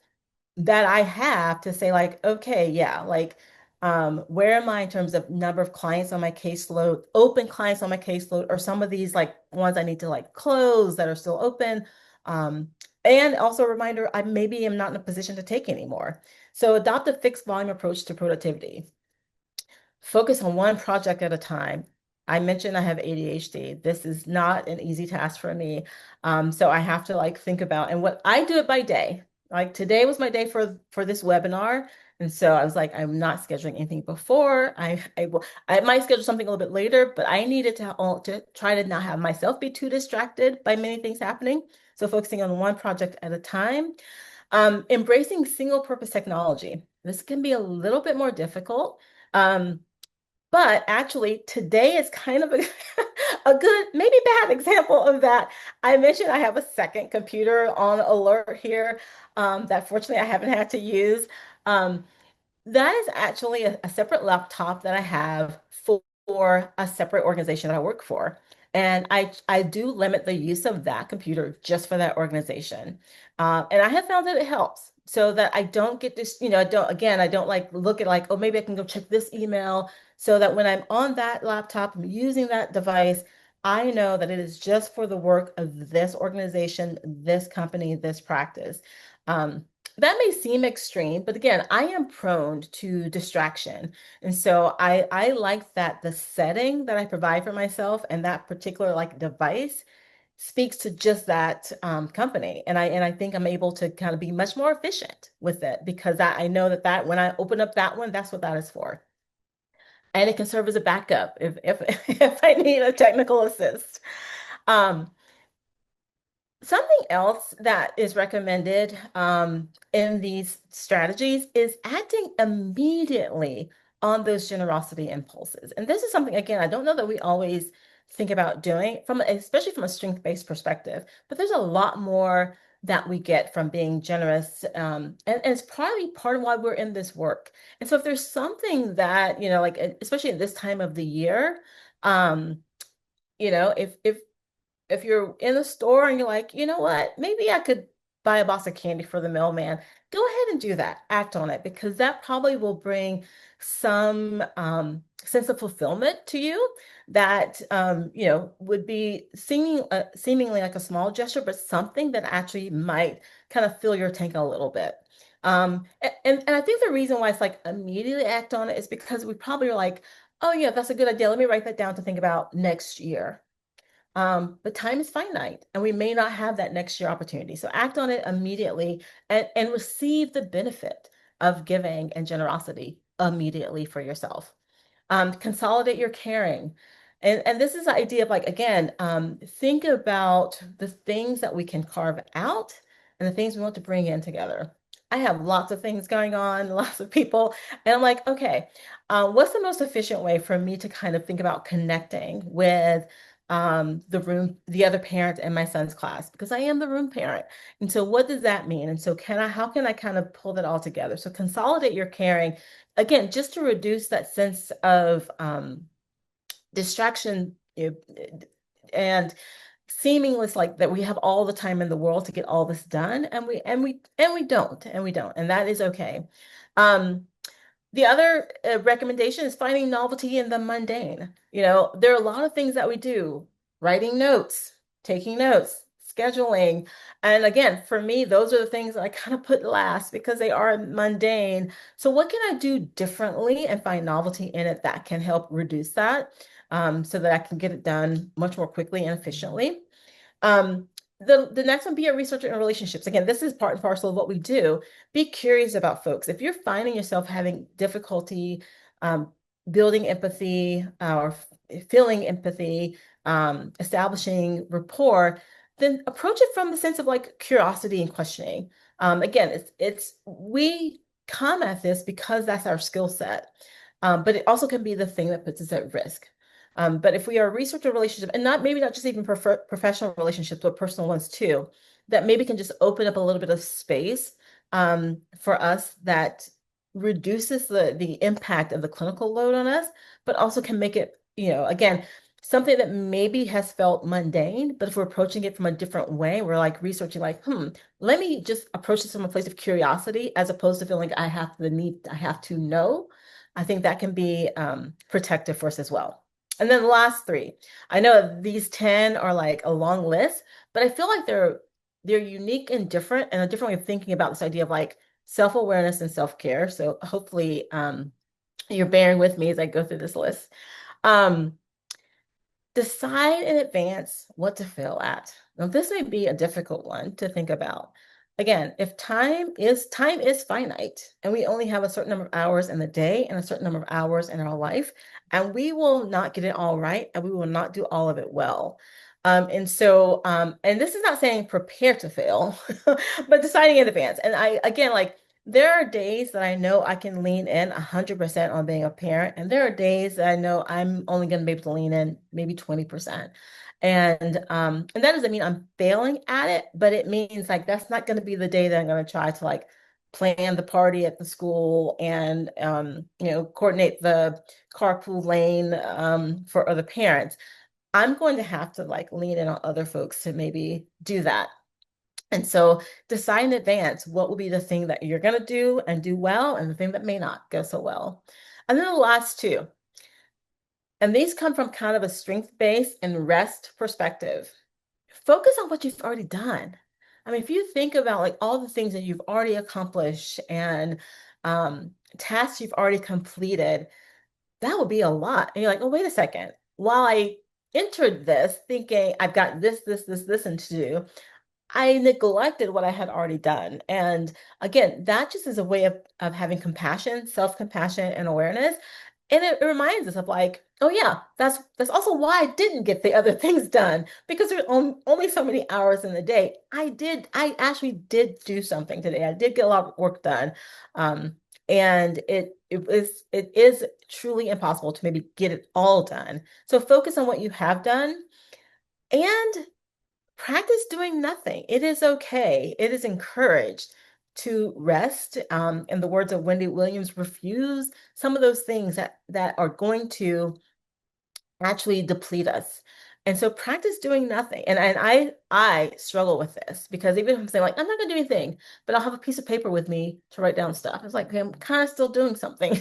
that I have to say like, okay, yeah, like where am I in terms of number of clients on my caseload, open clients on my caseload, or some of these like ones I need to like close that are still open. Um, and also a reminder, I maybe am not in a position to take anymore. So adopt a fixed volume approach to productivity. Focus on one project at a time. I mentioned I have ADHD. This is not an easy task for me. So I have to like think about, and what I do it by day. Like today was my day for this webinar. And so I was like, I'm not scheduling anything before. I might schedule something a little bit later, but I needed to try to not have myself be too distracted by many things happening. So focusing on one project at a time. Embracing single purpose technology. This can be a little bit more difficult. Um, but actually, today is kind of a, a good, maybe bad example of that. I mentioned I have a second computer on alert here, that fortunately I haven't had to use. Um, that is actually a separate laptop that I have for a separate organization that I work for. And I do limit the use of that computer just for that organization. And I have found that it helps so that I don't get this, I don't like look at like, oh, maybe I can go check this email, so that when I'm on that laptop, I'm using that device, I know that it is just for the work of this organization, this company, this practice. Um, that may seem extreme, but again, I am prone to distraction. And so I like that the setting that I provide for myself and that particular like device speaks to just that company. And I think I'm able to kind of be much more efficient with it because I know that when I open up that one, that's what that is for. And it can serve as a backup if if I need a technical assist. Um, Something else that is recommended in these strategies is acting immediately on those generosity impulses. And this is something, again, I don't know that we always think about doing especially from a strength-based perspective, but there's a lot more that we get from being generous. And it's probably part of why we're in this work. And so if there's something that, like, especially at this time of the year, um, if you're in the store and you're like, you know what, maybe I could buy a box of candy for the mailman, go ahead and do that. Act on it because that probably will bring some sense of fulfillment to you that would be seemingly like a small gesture, but something that actually might kind of fill your tank a little bit. And I think the reason why it's like immediately act on it is because we probably are like, oh yeah, that's a good idea. Let me write that down to think about next year. But time is finite, and we may not have that next year opportunity. So act on it immediately and receive the benefit of giving and generosity immediately for yourself. Consolidate your caring. And this is the idea of like, again, think about the things that we can carve out and the things we want to bring in together. I have lots of things going on, lots of people, and I'm like, okay, what's the most efficient way for me to kind of think about connecting with the other parent in my son's class? Because I am the room parent. And so what does that mean? And so how can I kind of pull that all together? So consolidate your caring again, just to reduce that sense of distraction, and seemingly like that we have all the time in the world to get all this done, and we don't, and that is okay. The other recommendation is finding novelty in the mundane. There are a lot of things that we do: writing notes, taking notes, scheduling. And again, for me, those are the things that I kind of put last because they are mundane. So what can I do differently and find novelty in it that can help reduce that, so that I can get it done much more quickly and efficiently? Um, the next one, be a researcher in relationships. Again, this is part and parcel of what we do. Be curious about folks. If you're finding yourself having difficulty um, building empathy or feeling empathy, establishing rapport, then approach it from the sense of like curiosity and questioning. Again, it's we come at this because that's our skill set, but it also can be the thing that puts us at risk. But if we are a researcher relationship, and not maybe not just even professional relationships, but personal ones too, that maybe can just open up a little bit of space for us that reduces the impact of the clinical load on us, but also can make it, again, something that maybe has felt mundane, but if we're approaching it from a different way, we're like researching, like, let me just approach this from a place of curiosity as opposed to feeling I have to know. I think that can be protective for us as well. And then the last three. I know these 10 are like a long list, but I feel like they're unique and different, and a different way of thinking about this idea of like self-awareness and self-care. So hopefully you're bearing with me as I go through this list. Um, Decide in advance what to fail at. Now, this may be a difficult one to think about. Again, if time is finite, and we only have a certain number of hours in the day and a certain number of hours in our life, and we will not get it all right, and we will not do all of it well. And this is not saying prepare to fail, but deciding in advance. And I, again, like there are days that I know I can lean in 100% on being a parent, and there are days that I know I'm only going to be able to lean in maybe 20%. And that doesn't mean I'm failing at it, but it means like that's not going to be the day that I'm going to try to like plan the party at the school and coordinate the carpool lane for other parents. I'm going to have to like lean in on other folks to maybe do that. And so decide in advance what will be the thing that you're going to do and do well, and the thing that may not go so well. And then the last two, and these come from kind of a strength-based and rest perspective. Focus on what you've already done. I mean, if you think about like all the things that you've already accomplished and tasks you've already completed, that would be a lot. And you're like, oh, wait a second. While I entered this thinking I've got this, and to do, I neglected what I had already done. And again, that just is a way of having compassion, self-compassion, and awareness. And it reminds us of like, oh yeah, that's also why I didn't get the other things done because there's only so many hours in the day. I actually did do something today. I did get a lot of work done. Um, and it is truly impossible to maybe get it all done. So focus on what you have done and practice doing nothing. It is okay. It is encouraged to rest. In the words of Wendy Williams, refuse some of those things that are going to actually deplete us. And so practice doing nothing. And I struggle with this because even if I'm saying like I'm not gonna do anything, but I'll have a piece of paper with me to write down stuff. It's like okay, I'm kind of still doing something.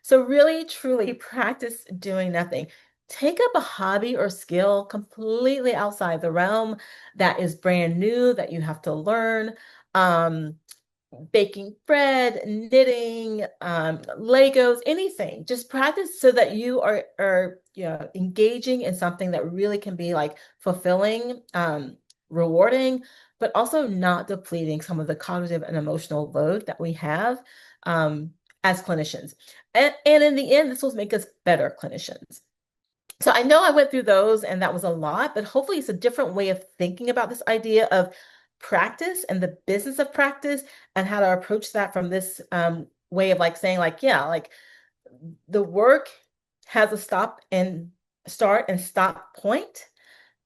So really truly practice doing nothing. Take up a hobby or skill completely outside the realm that is brand new that you have to learn. Um, Baking bread, knitting, Legos, anything. Just practice so that you are engaging in something that really can be like fulfilling, rewarding, but also not depleting some of the cognitive and emotional load that we have um, as clinicians. And in the end, this will make us better clinicians. So I know I went through those and that was a lot, but hopefully it's a different way of thinking about this idea of practice and the business of practice and how to approach that from this way of like saying like, yeah, like the work has a start and stop point.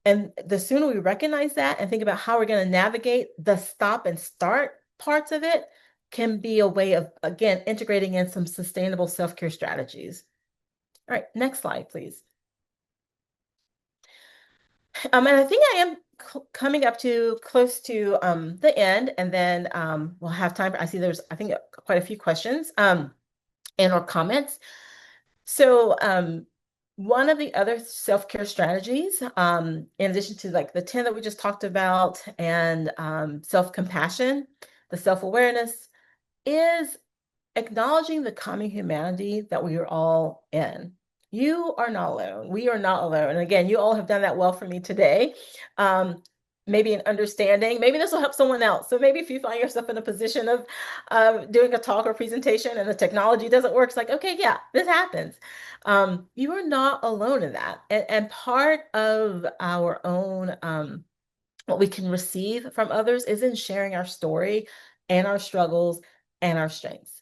And the sooner we recognize that and think about how we're going to navigate the stop and start parts of it can be a way of, again, integrating in some sustainable self-care strategies. All right, next slide, please. And I think I am coming up to close to the end, and then we'll have time. I see there's, I think, quite a few questions and or comments. So One of the other self-care strategies, in addition to like the 10 that we just talked about and self-compassion, the self-awareness, is acknowledging the common humanity that we are all in. You are not alone. We are not alone. And again, you all have done that well for me today. Um, Maybe an understanding. Maybe this will help someone else. So maybe if you find yourself in a position of doing a talk or presentation and the technology doesn't work, it's like, okay, yeah, this happens. You are not alone in that. And part of our own what we can receive from others is in sharing our story and our struggles and our strengths.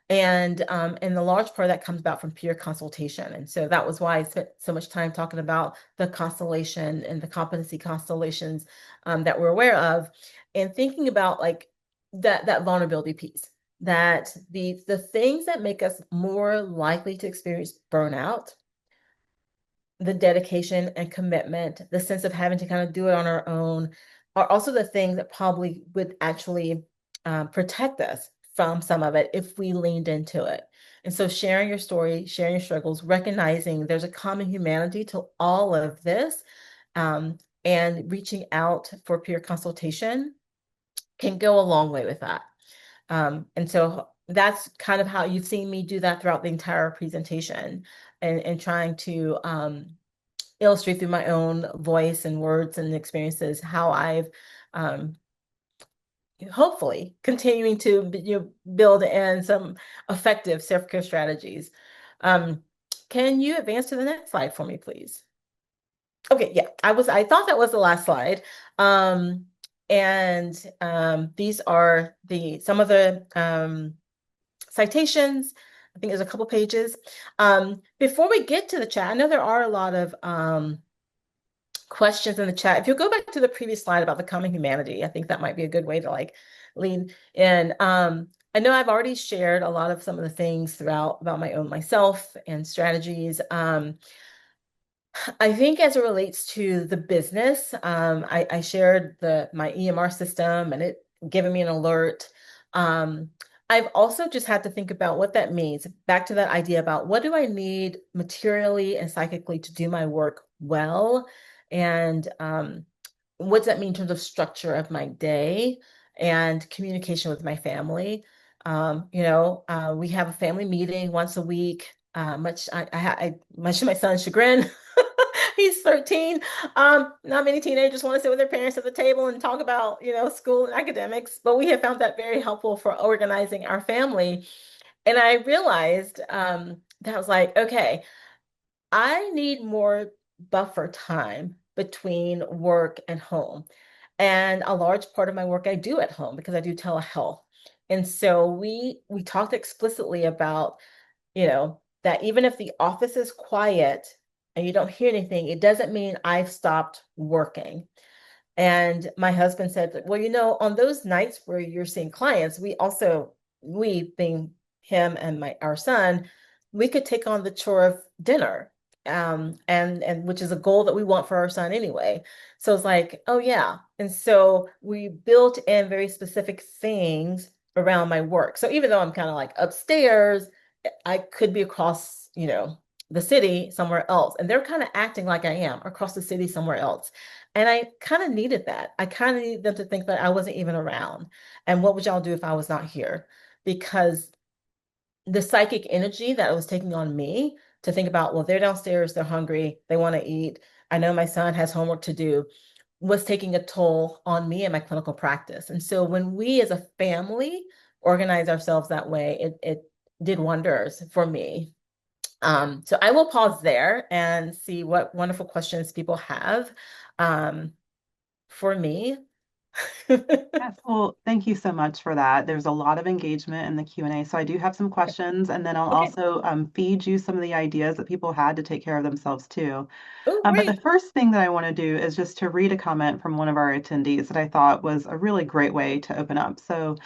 And the large part of that comes about from peer consultation. And so that was why I spent so much time talking about the constellation and the competency constellations that we're aware of, and thinking about like that vulnerability piece, that the things that make us more likely to experience burnout, the dedication and commitment, the sense of having to kind of do it on our own, are also the things that probably would actually protect us from some of it if we leaned into it. And so, sharing your story, sharing your struggles, recognizing there's a common humanity to all of this, and reaching out for peer consultation can go a long way with that. And so, that's kind of how you've seen me do that throughout the entire presentation, and trying to illustrate through my own voice and words and experiences how I've um, hopefully continuing to build in some effective self-care strategies. Um, can you advance to the next slide for me, please? Okay, yeah, I thought that was the last slide. Um, and these are the some of the citations. I think there's a couple pages. Before we get to the chat, I know there are a lot of questions in the chat. If you'll go back to the previous slide about the common humanity, I think that might be a good way to like lean in. I know I've already shared a lot of some of the things throughout about my own myself and strategies. I think as it relates to the business, I shared my EMR system and it giving me an alert. Um, I've also just had to think about what that means. Back to that idea about what do I need materially and psychically to do my work well, and what does that mean in terms of structure of my day and communication with my family. We have a family meeting once a week. Much to my son's chagrin. He's 13. Not many teenagers want to sit with their parents at the table and talk about, school and academics, but we have found that very helpful for organizing our family. And I realized that I was like, okay, I need more buffer time between work and home. And a large part of my work I do at home because I do telehealth. And so we talked explicitly about, that even if the office is quiet and you don't hear anything, it doesn't mean I've stopped working. And my husband said, well, on those nights where you're seeing clients, we being him and our son, we could take on the chore of dinner. And which is a goal that we want for our son anyway. So it's like, oh yeah. And so we built in very specific things around my work. So even though I'm kind of like upstairs, I could be across, the city somewhere else. And they're kind of acting like I am across the city somewhere else. And I kind of needed that. I kind of needed them to think that I wasn't even around. And what would y'all do if I was not here? Because the psychic energy that it was taking on me to think about, well, they're downstairs, they're hungry, they want to eat. I know my son has homework to do, was taking a toll on me and my clinical practice. And so when we as a family organize ourselves that way, it did wonders for me. So I will pause there and see what wonderful questions people have for me. Yes, well, thank you so much for that. There's a lot of engagement in the Q&A, so I do have some questions, and then I'll Okay. also feed you some of the ideas that people had to take care of themselves too. Oh, But the great. first thing that I want to do is just to read a comment from one of our attendees that I thought was a really great way to open up. So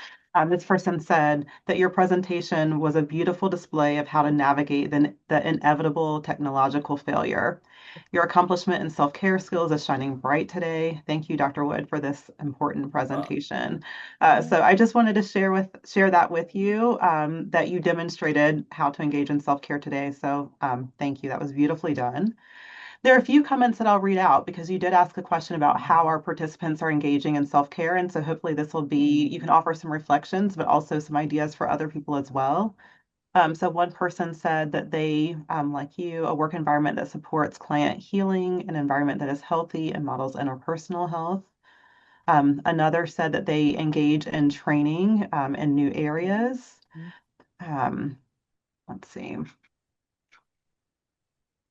This person said that your presentation was a beautiful display of how to navigate the inevitable technological failure. Your accomplishment in self-care skills is shining bright today. Thank you, Dr. Wood, for this important Oh, presentation. So I just wanted to share that with you, that you demonstrated how to engage in self-care today. So thank you. That was beautifully done. There are a few comments that I'll read out because you did ask a question about how our participants are engaging in self-care. And so hopefully this will be, you can offer some reflections, but also some ideas for other people as well. So one person said that they, like you, a work environment that supports client healing, an environment that is healthy and models interpersonal health. Another said that they engage in training in new areas. Um, let's see.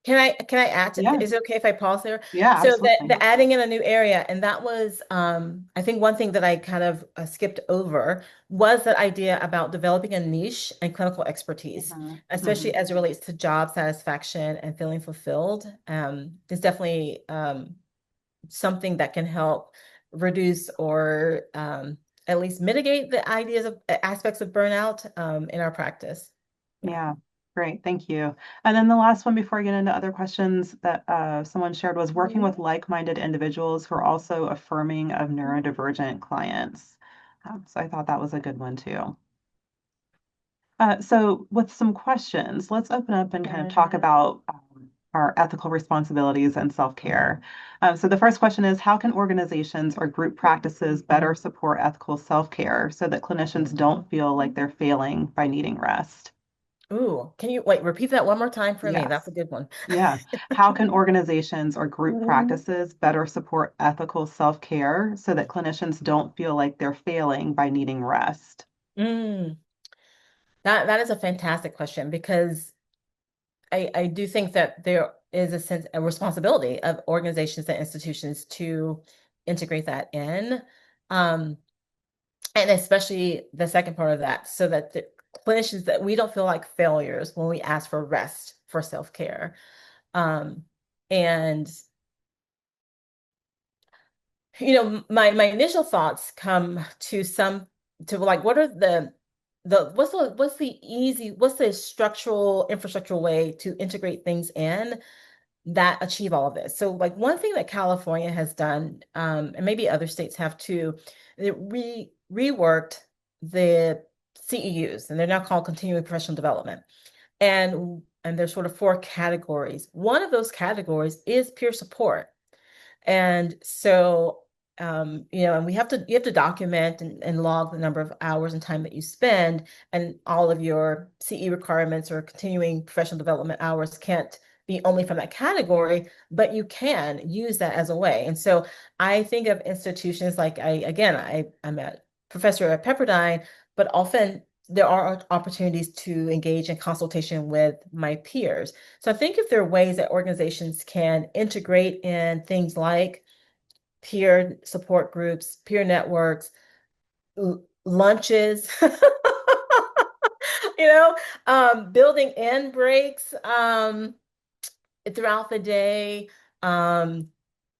Can I add Yeah, is it okay if I pause there? yeah, So absolutely. the adding in a new area, and that was I think one thing that I kind of skipped over was that idea about developing a niche and clinical expertise, Mhm, especially mhm. as it relates to job satisfaction and feeling fulfilled. Is definitely something that can help reduce or at least mitigate the ideas of aspects of burnout in our practice. Yeah. Yeah, great. Thank you. And then the last one before I get into other questions that someone shared was working with like-minded individuals who are also affirming of neurodivergent clients. So I thought that was a good one too. So with some questions, let's open up and kind of talk about our ethical responsibilities and self-care. So the first question is, how can organizations or group practices better support ethical self-care so that clinicians don't feel like they're failing by needing rest? Ooh, can you wait, repeat that one more time for me? That's Yes. a good one. Yeah. How can organizations or group practices better support ethical self-care so that clinicians don't feel like they're failing by needing rest? Mm, that is a fantastic question because I do think that there is a responsibility of organizations and institutions to integrate that in. Um, and especially the second part of that, so that the clinicians that we don't feel like failures when we ask for rest for self-care. Um, and my initial thoughts come to like what are the what's the structural infrastructural way to integrate things in that achieve all of this. So like one thing that California has done, and maybe other states have too, it reworked the CEUs, and they're now called continuing professional development. And there's sort of four categories. One of those categories is peer support. And so, and you have to document and log the number of hours and time that you spend, and all of your CE requirements or continuing professional development hours can't be only from that category, but you can use that as a way. And so I think of institutions like I'm a professor at Pepperdine, but often there are opportunities to engage in consultation with my peers. So I think if there are ways that organizations can integrate in things like peer support groups, peer networks, lunches, you know, building in breaks throughout the day, um,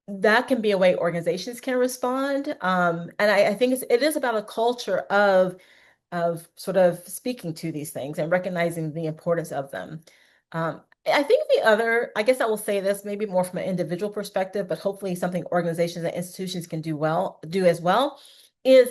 that can be a way organizations can respond. And I think it is about a culture of sort of speaking to these things and recognizing the importance of them. I think I guess I will say this maybe more from an individual perspective, but hopefully something organizations and institutions can do as well, is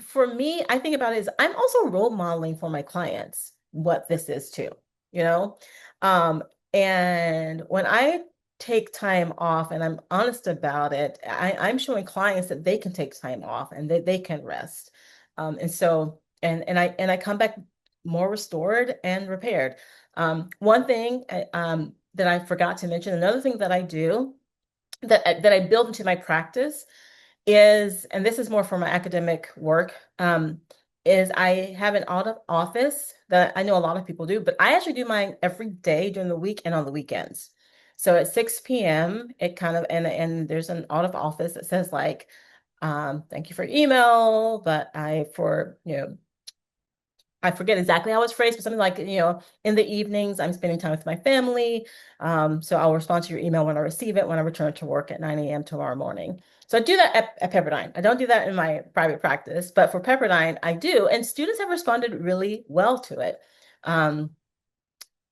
for me, I think about it as I'm also role modeling for my clients what this is too, you know? Um, and when I take time off and I'm honest about it, I'm showing clients that they can take time off and that they can rest. And I come back more restored and repaired. One thing that I forgot to mention, another thing that I do that I build into my practice is, and this is more for my academic work, is I have an out of office that I know a lot of people do, but I actually do mine every day during the week and on the weekends. So at 6 p.m., it kind of, and there's an out of office that says like, thank you for your email, but I forget exactly how it's phrased, but something like, in the evenings, I'm spending time with my family. So I'll respond to your email when I receive it, when I return to work at 9 a.m. tomorrow morning. So I do that at Pepperdine. I don't do that in my private practice, but for Pepperdine, I do. And students have responded really well to it. Um,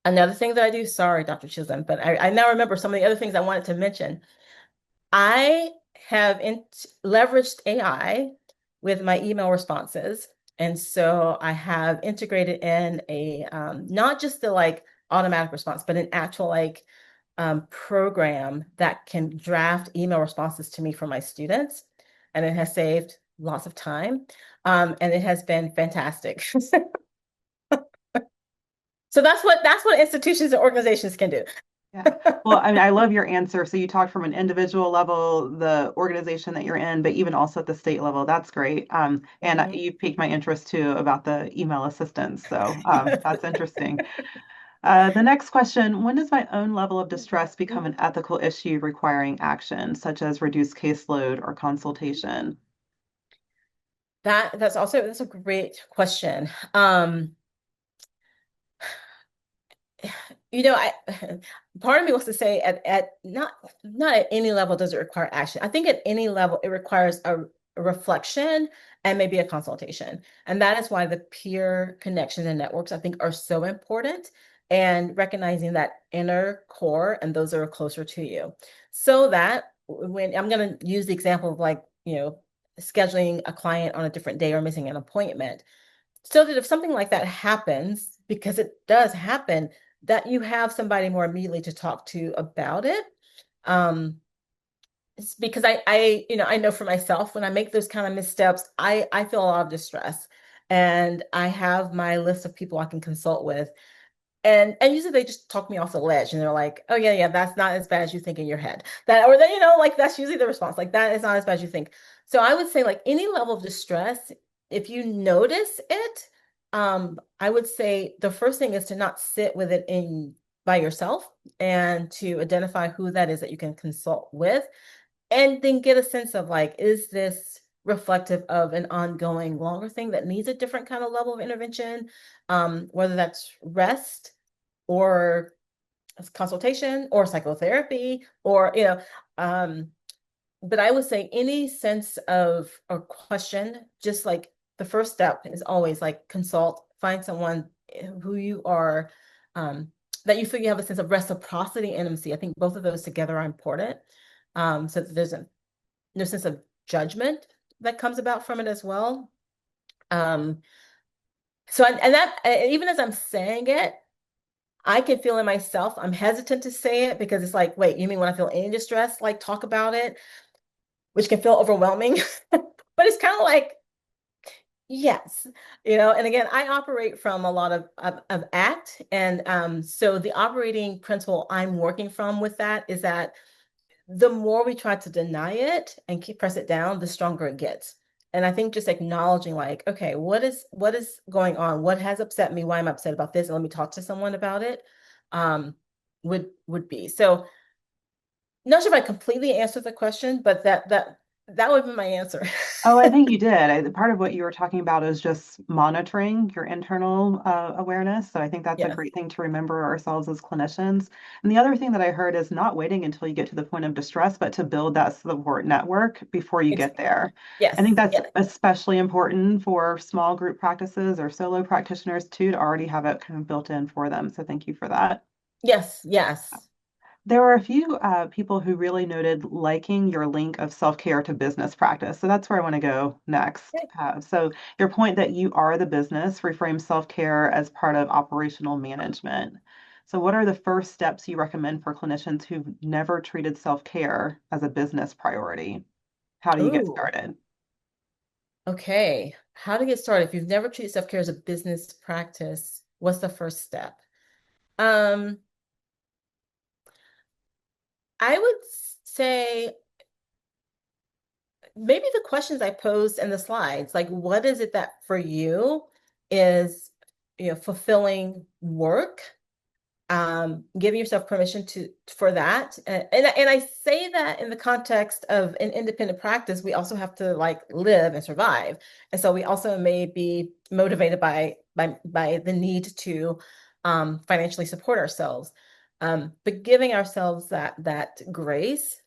Another thing that I do, sorry, Dr. Chisholm, but I now remember some of the other things I wanted to mention. I have leveraged AI with my email responses. And so I have integrated in a not just the like automatic response, but an actual like program that can draft email responses to me for my students. And it has saved lots of time. And it has been fantastic. So that's what institutions and organizations can do. Yeah. Well, I mean, I love your answer. So you talked from an individual level, the organization that you're in, but even also at the state level. That's great. And Mhm. you piqued my interest too about the email assistance. So that's interesting. The next question, when does my own level of distress become an ethical issue requiring action, such as reduced caseload or consultation? That's a great question. I part of me wants to say at not at any level does it require action. I think at any level it requires a reflection and maybe a consultation. And that is why the peer connections and networks I think are so important and recognizing that inner core and those that are closer to you. So that when I'm going to use the example of like, scheduling a client on a different day or missing an appointment so that if something like that happens, because it does happen, that you have somebody more immediately to talk to about it. Um, it's because I know for myself when I make those kind of missteps, I feel a lot of distress, and I have my list of people I can consult with, and usually they just talk me off the ledge and they're like, oh yeah, yeah, that's not as bad as you think in your head. That or that, like that's usually the response. Like that is not as bad as you think. So I would say like any level of distress, if you notice it, I would say the first thing is to not sit with it in by yourself and to identify who that is that you can consult with and then get a sense of like, is this reflective of an ongoing longer thing that needs a different kind of level of intervention, whether that's rest or consultation or psychotherapy or um but I would say any sense of a question, just like the first step is always like consult, find someone who you are that you feel you have a sense of reciprocity and intimacy. I think both of those together are important, so that there's no sense of judgment that comes about from it as well. um and that even as I'm saying it, I can feel in myself, I'm hesitant to say it because it's like, wait, you mean when I feel any distress, like talk about it, which can feel overwhelming. But it's kind of like, yes, and again, I operate from a lot of ACT. And so the operating principle I'm working from with that is that the more we try to deny it and press it down, the stronger it gets. And I think just acknowledging like, okay, what is going on? What has upset me? Why am I upset about this? And let me talk to someone about it. Um, would be. So not sure if I completely answered the question, but that would be my answer. Oh, I think you did. Part of what you were talking about is just monitoring your internal awareness. So I think that's a Yes, great thing to remember ourselves as clinicians. And the other thing that I heard is not waiting until you get to the point of distress, but to build that support network before you get exactly. there. I think Yes, that's yes, especially important for small group practices or solo practitioners too, to already have it kind of built in for them. So thank you for that. yes, yes. There were a few people who really noted liking your link of self-care to business practice. So that's where I want to go next. Okay. So your point that you are the business reframes self-care as part of operational management. So what are the first steps you recommend for clinicians who've never treated self-care as a business priority? How do you get Ooh, started? okay. How to get started? If you've never treated self-care as a business practice, what's the first step? Um, I would say maybe the questions I posed in the slides, like what is it that for you is, fulfilling work, giving yourself permission for that. And I say that in the context of an independent practice, we also have to like live and survive. And so we also may be motivated by the need to financially support ourselves. But giving ourselves that grace.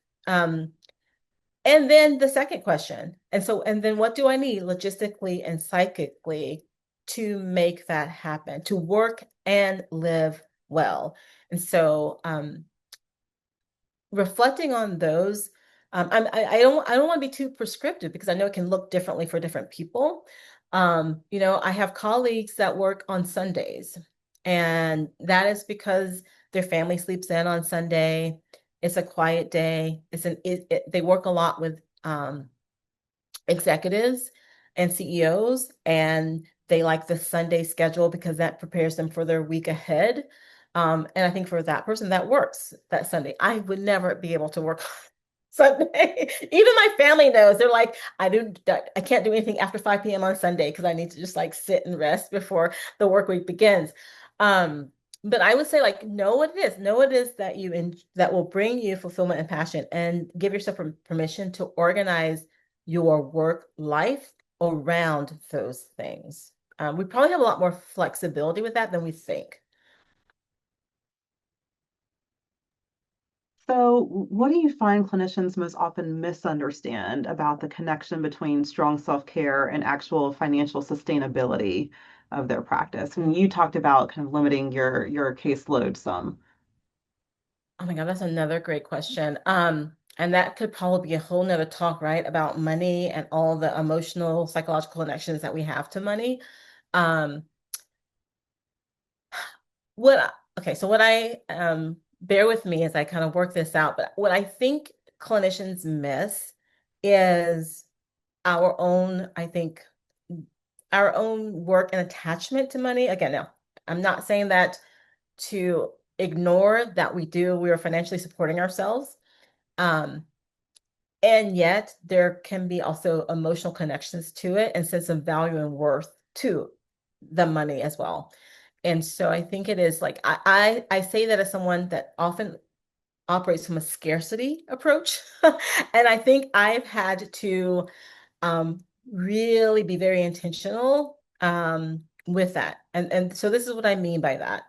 And then the second question. And then what do I need logistically and psychically to make that happen, to work and live well? And so, reflecting on those, I don't want to be too prescriptive because I know it can look differently for different people. I have colleagues that work on Sundays, and that is because their family sleeps in on Sunday. It's a quiet day. They work a lot with executives and CEOs, and they like the Sunday schedule because that prepares them for their week ahead. And I think for that person, that works that Sunday. I would never be able to work Sunday. Even my family knows. They're like, I can't do anything after 5 p.m. on Sunday because I need to just like sit and rest before the work week begins. Um, but I would say like know what it is. Know what it is that will bring you fulfillment and passion, and give yourself permission to organize your work life around those things. We probably have a lot more flexibility with that than we think. So, what do you find clinicians most often misunderstand about the connection between strong self-care and actual financial sustainability of their practice? And you talked about kind of limiting your caseload some. Oh my God, that's another great question. And that could probably be a whole nother talk, right? About money and all the emotional, psychological connections that we have to money. Um, okay, so what I bear with me as I kind of work this out, but what I think clinicians miss is our own, I think, our own work and attachment to money. Again, no, I'm not saying that to ignore that we are financially supporting ourselves. Um, and yet there can be also emotional connections to it and sense of value and worth to the money as well. And so I think it is like I say that as someone that often operates from a scarcity approach. And I think I've had to um, really be very intentional with that. And so this is what I mean by that,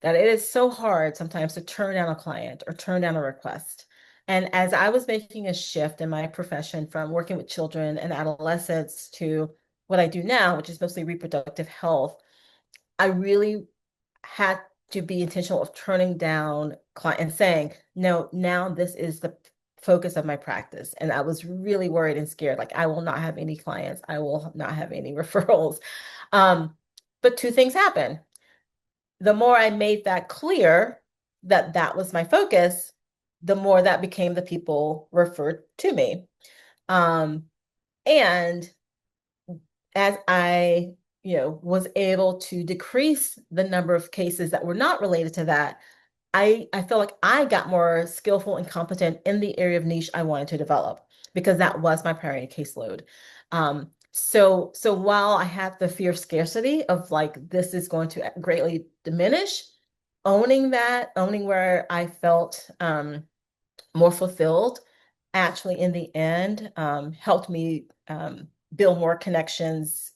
that it is so hard sometimes to turn down a client or turn down a request. And as I was making a shift in my profession from working with children and adolescents to what I do now, which is mostly reproductive health, I really had to be intentional of turning down client and saying, no, now this is the focus of my practice. And I was really worried and scared, like I will not have any clients, I will not have any referrals. Um, but two things happen. The more I made that clear that that was my focus, the more that became the people referred to me. Um, and as I, was able to decrease the number of cases that were not related to that, I feel like I got more skillful and competent in the area of niche I wanted to develop because that was my priority caseload. So while I had the fear of scarcity of like this is going to greatly diminish, owning that, owning where I felt more fulfilled, actually in the end helped me build more connections,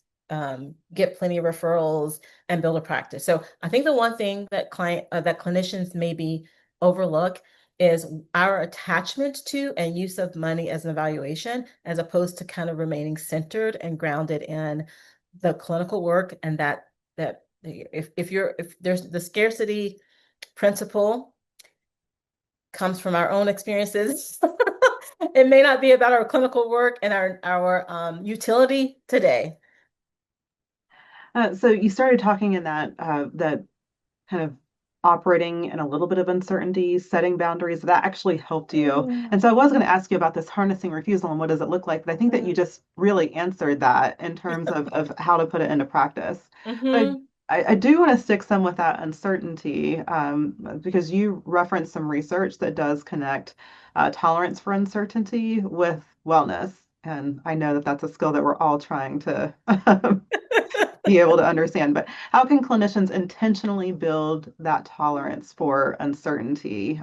get plenty of referrals, and build a practice. So I think the one thing that clinicians maybe overlook is our attachment to and use of money as an evaluation, as opposed to kind of remaining centered and grounded in the clinical work, and that if there's the scarcity principle comes from our own experiences. It may not be about our clinical work and our utility today. So you started talking in that kind of operating in a little bit of uncertainty, setting boundaries, that actually helped you. And so I was going to ask you about this harnessing refusal and what does it look like, but I think that you just really answered that in terms of how to put it into practice. But Mm-hmm. I do want to stick some with that uncertainty because you referenced some research that does connect tolerance for uncertainty with wellness. And I know that that's a skill that we're all trying to be able to understand. But how can clinicians intentionally build that tolerance for uncertainty,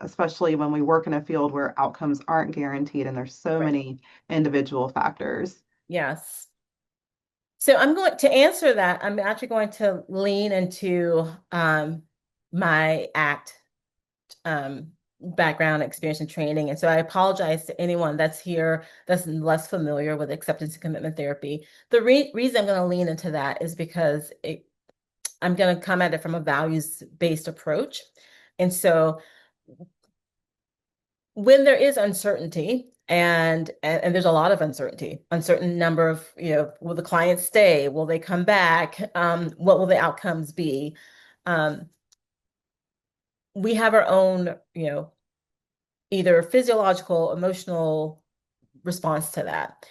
especially when we work in a field where outcomes aren't guaranteed and there's so Right. many individual factors? Yes. So I'm going to answer that. I'm actually going to lean into my ACT background, experience, and training. And so I apologize to anyone that's here that's less familiar with acceptance and commitment therapy. The reason I'm going to lean into that is because I'm going to come at it from a values-based approach. And so when there is uncertainty, and there's a lot of uncertainty, uncertain number of, will the clients stay? Will they come back? What will the outcomes be? Um, we have our own, either physiological, emotional response to that.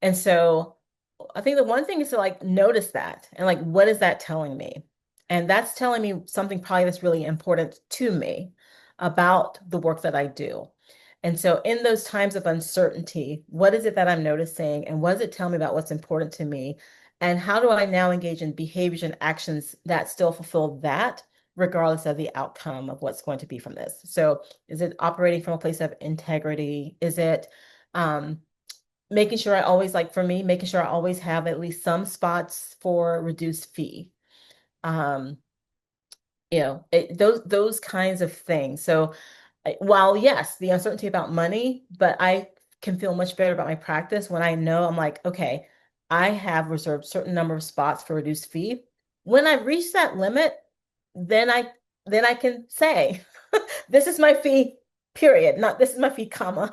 And so I think the one thing is to like notice that and like, what is that telling me? And that's telling me something probably that's really important to me about the work that I do. And so in those times of uncertainty, what is it that I'm noticing and what does it tell me about what's important to me? And how do I now engage in behaviors and actions that still fulfill that, regardless of the outcome of what's going to be from this? So is it operating from a place of integrity? Is it um, making sure I always, like for me, making sure I always have at least some spots for reduced fee? Um, those kinds of things. So while yes, the uncertainty about money, but I can feel much better about my practice when I know I'm like, okay, I have reserved certain number of spots for reduced fee. When I reach that limit, then I can say, this is my fee, period. Not this is my fee, comma.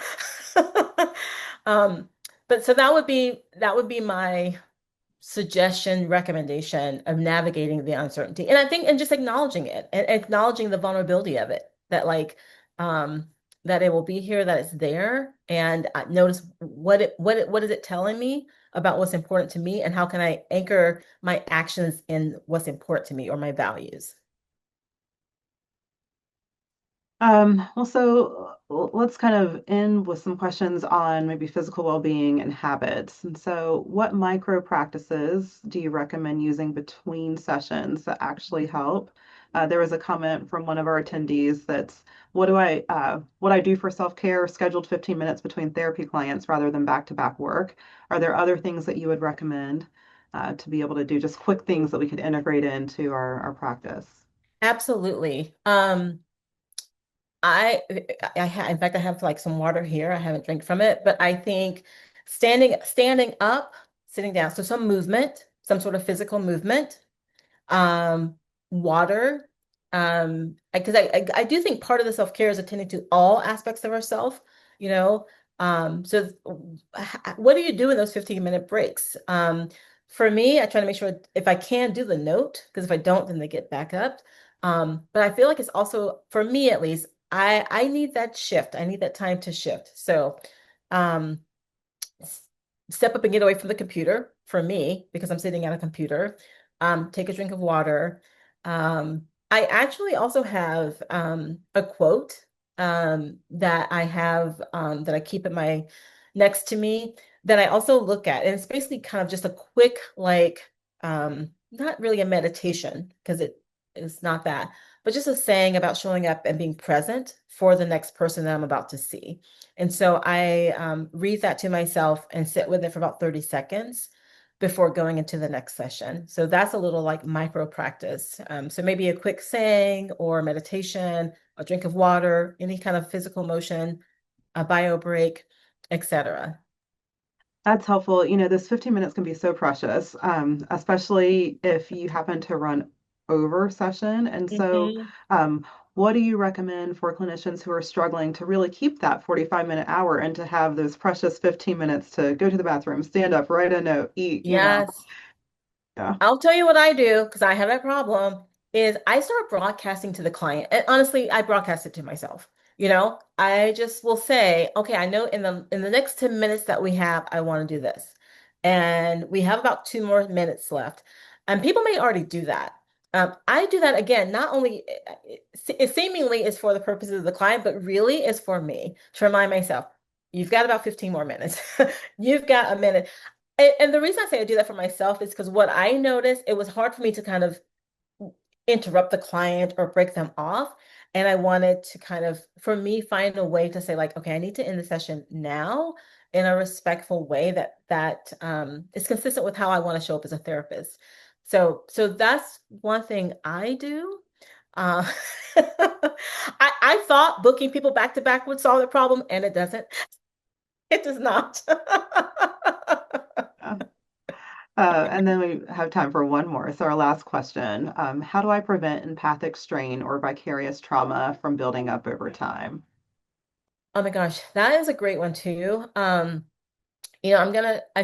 um, but so that would be my suggestion, recommendation of navigating the uncertainty. And I think, and just acknowledging it and acknowledging the vulnerability of it, that like, um, that it will be here, that it's there, and I notice what is it telling me about what's important to me, and how can I anchor my actions in what's important to me or my values. Let's kind of end with some questions on maybe physical well-being and habits. And so, what micro practices do you recommend using between sessions that actually help? There was a comment from one of our attendees that's what I do for self-care, scheduled 15 minutes between therapy clients rather than back-to-back work. Are there other things that you would recommend to be able to do, just quick things that we could integrate into our practice? Absolutely. I in fact I have like some water here. I haven't drank from it, but I think standing up, sitting down, so some movement, some sort of physical movement, um, water, because I do think part of the self-care is attending to all aspects of ourself, you know. So what do you do in those 15-minute breaks? For me, I try to make sure if I can do the note, because if I don't, then they get back up. But I feel like it's also, for me at least, I need that shift. I need that time to shift. So um step up and get away from the computer for me because I'm sitting at a computer. Take a drink of water. I actually also have a quote that I have that I keep in my next to me that I also look at. And it's basically kind of just a quick, like, not really a meditation because it's not that, but just a saying about showing up and being present for the next person that I'm about to see. And so I read that to myself and sit with it for about 30 seconds before going into the next session. So that's a little like micro practice. So maybe a quick saying or meditation, a drink of water, any kind of physical motion, a bio break, etc. That's helpful. This 15 minutes can be so precious, especially if you happen to run over session. And so, Hmm. um, what do you recommend for clinicians who are struggling to really keep that 45-minute hour and to have those precious 15 minutes to go to the bathroom, stand up, write a note, eat? Yes. Yeah. I'll tell you what I do because I have that problem is I start broadcasting to the client. And honestly, I broadcast it to myself. I just will say, okay, I know in the next 10 minutes that we have, I want to do this. And we have about 2 more minutes left. And people may already do that. I do that again, not only it seemingly is for the purposes of the client, but really is for me to remind myself, you've got about 15 more minutes. You've got a minute. And the reason I say I do that for myself is because what I noticed, it was hard for me to kind of interrupt the client or break them off. And I wanted to kind of, for me, find a way to say, like, okay, I need to end the session now in a respectful way that is consistent with how I want to show up as a therapist. So that's one thing I do. Uh, I thought booking people back to back would solve the problem, and it doesn't. It does not. Uh, and then we have time for one more. So our last question, how do I prevent empathic strain or vicarious trauma from building up over time? Oh my gosh, that is a great one too. I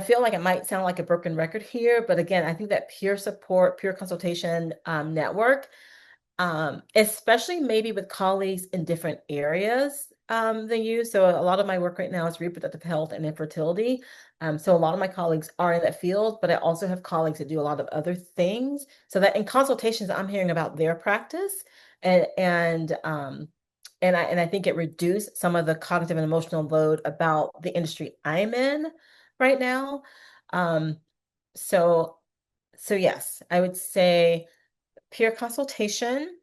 feel like it might sound like a broken record here, but again, I think that peer support, peer consultation network, especially maybe with colleagues in different areas than you. So a lot of my work right now is reproductive health and infertility. So a lot of my colleagues are in that field, but I also have colleagues that do a lot of other things. So that in consultations, I'm hearing about their practice and I think it reduced some of the cognitive and emotional load about the industry I'm in right now. Um, so so yes, I would say peer consultation,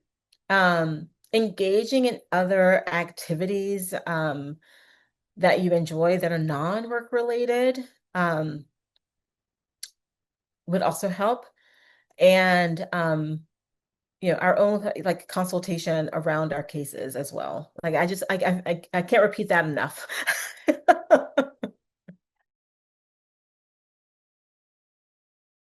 engaging in other activities that you enjoy that are non-work related um, would also help. And our own like consultation around our cases as well. Like I can't repeat that enough.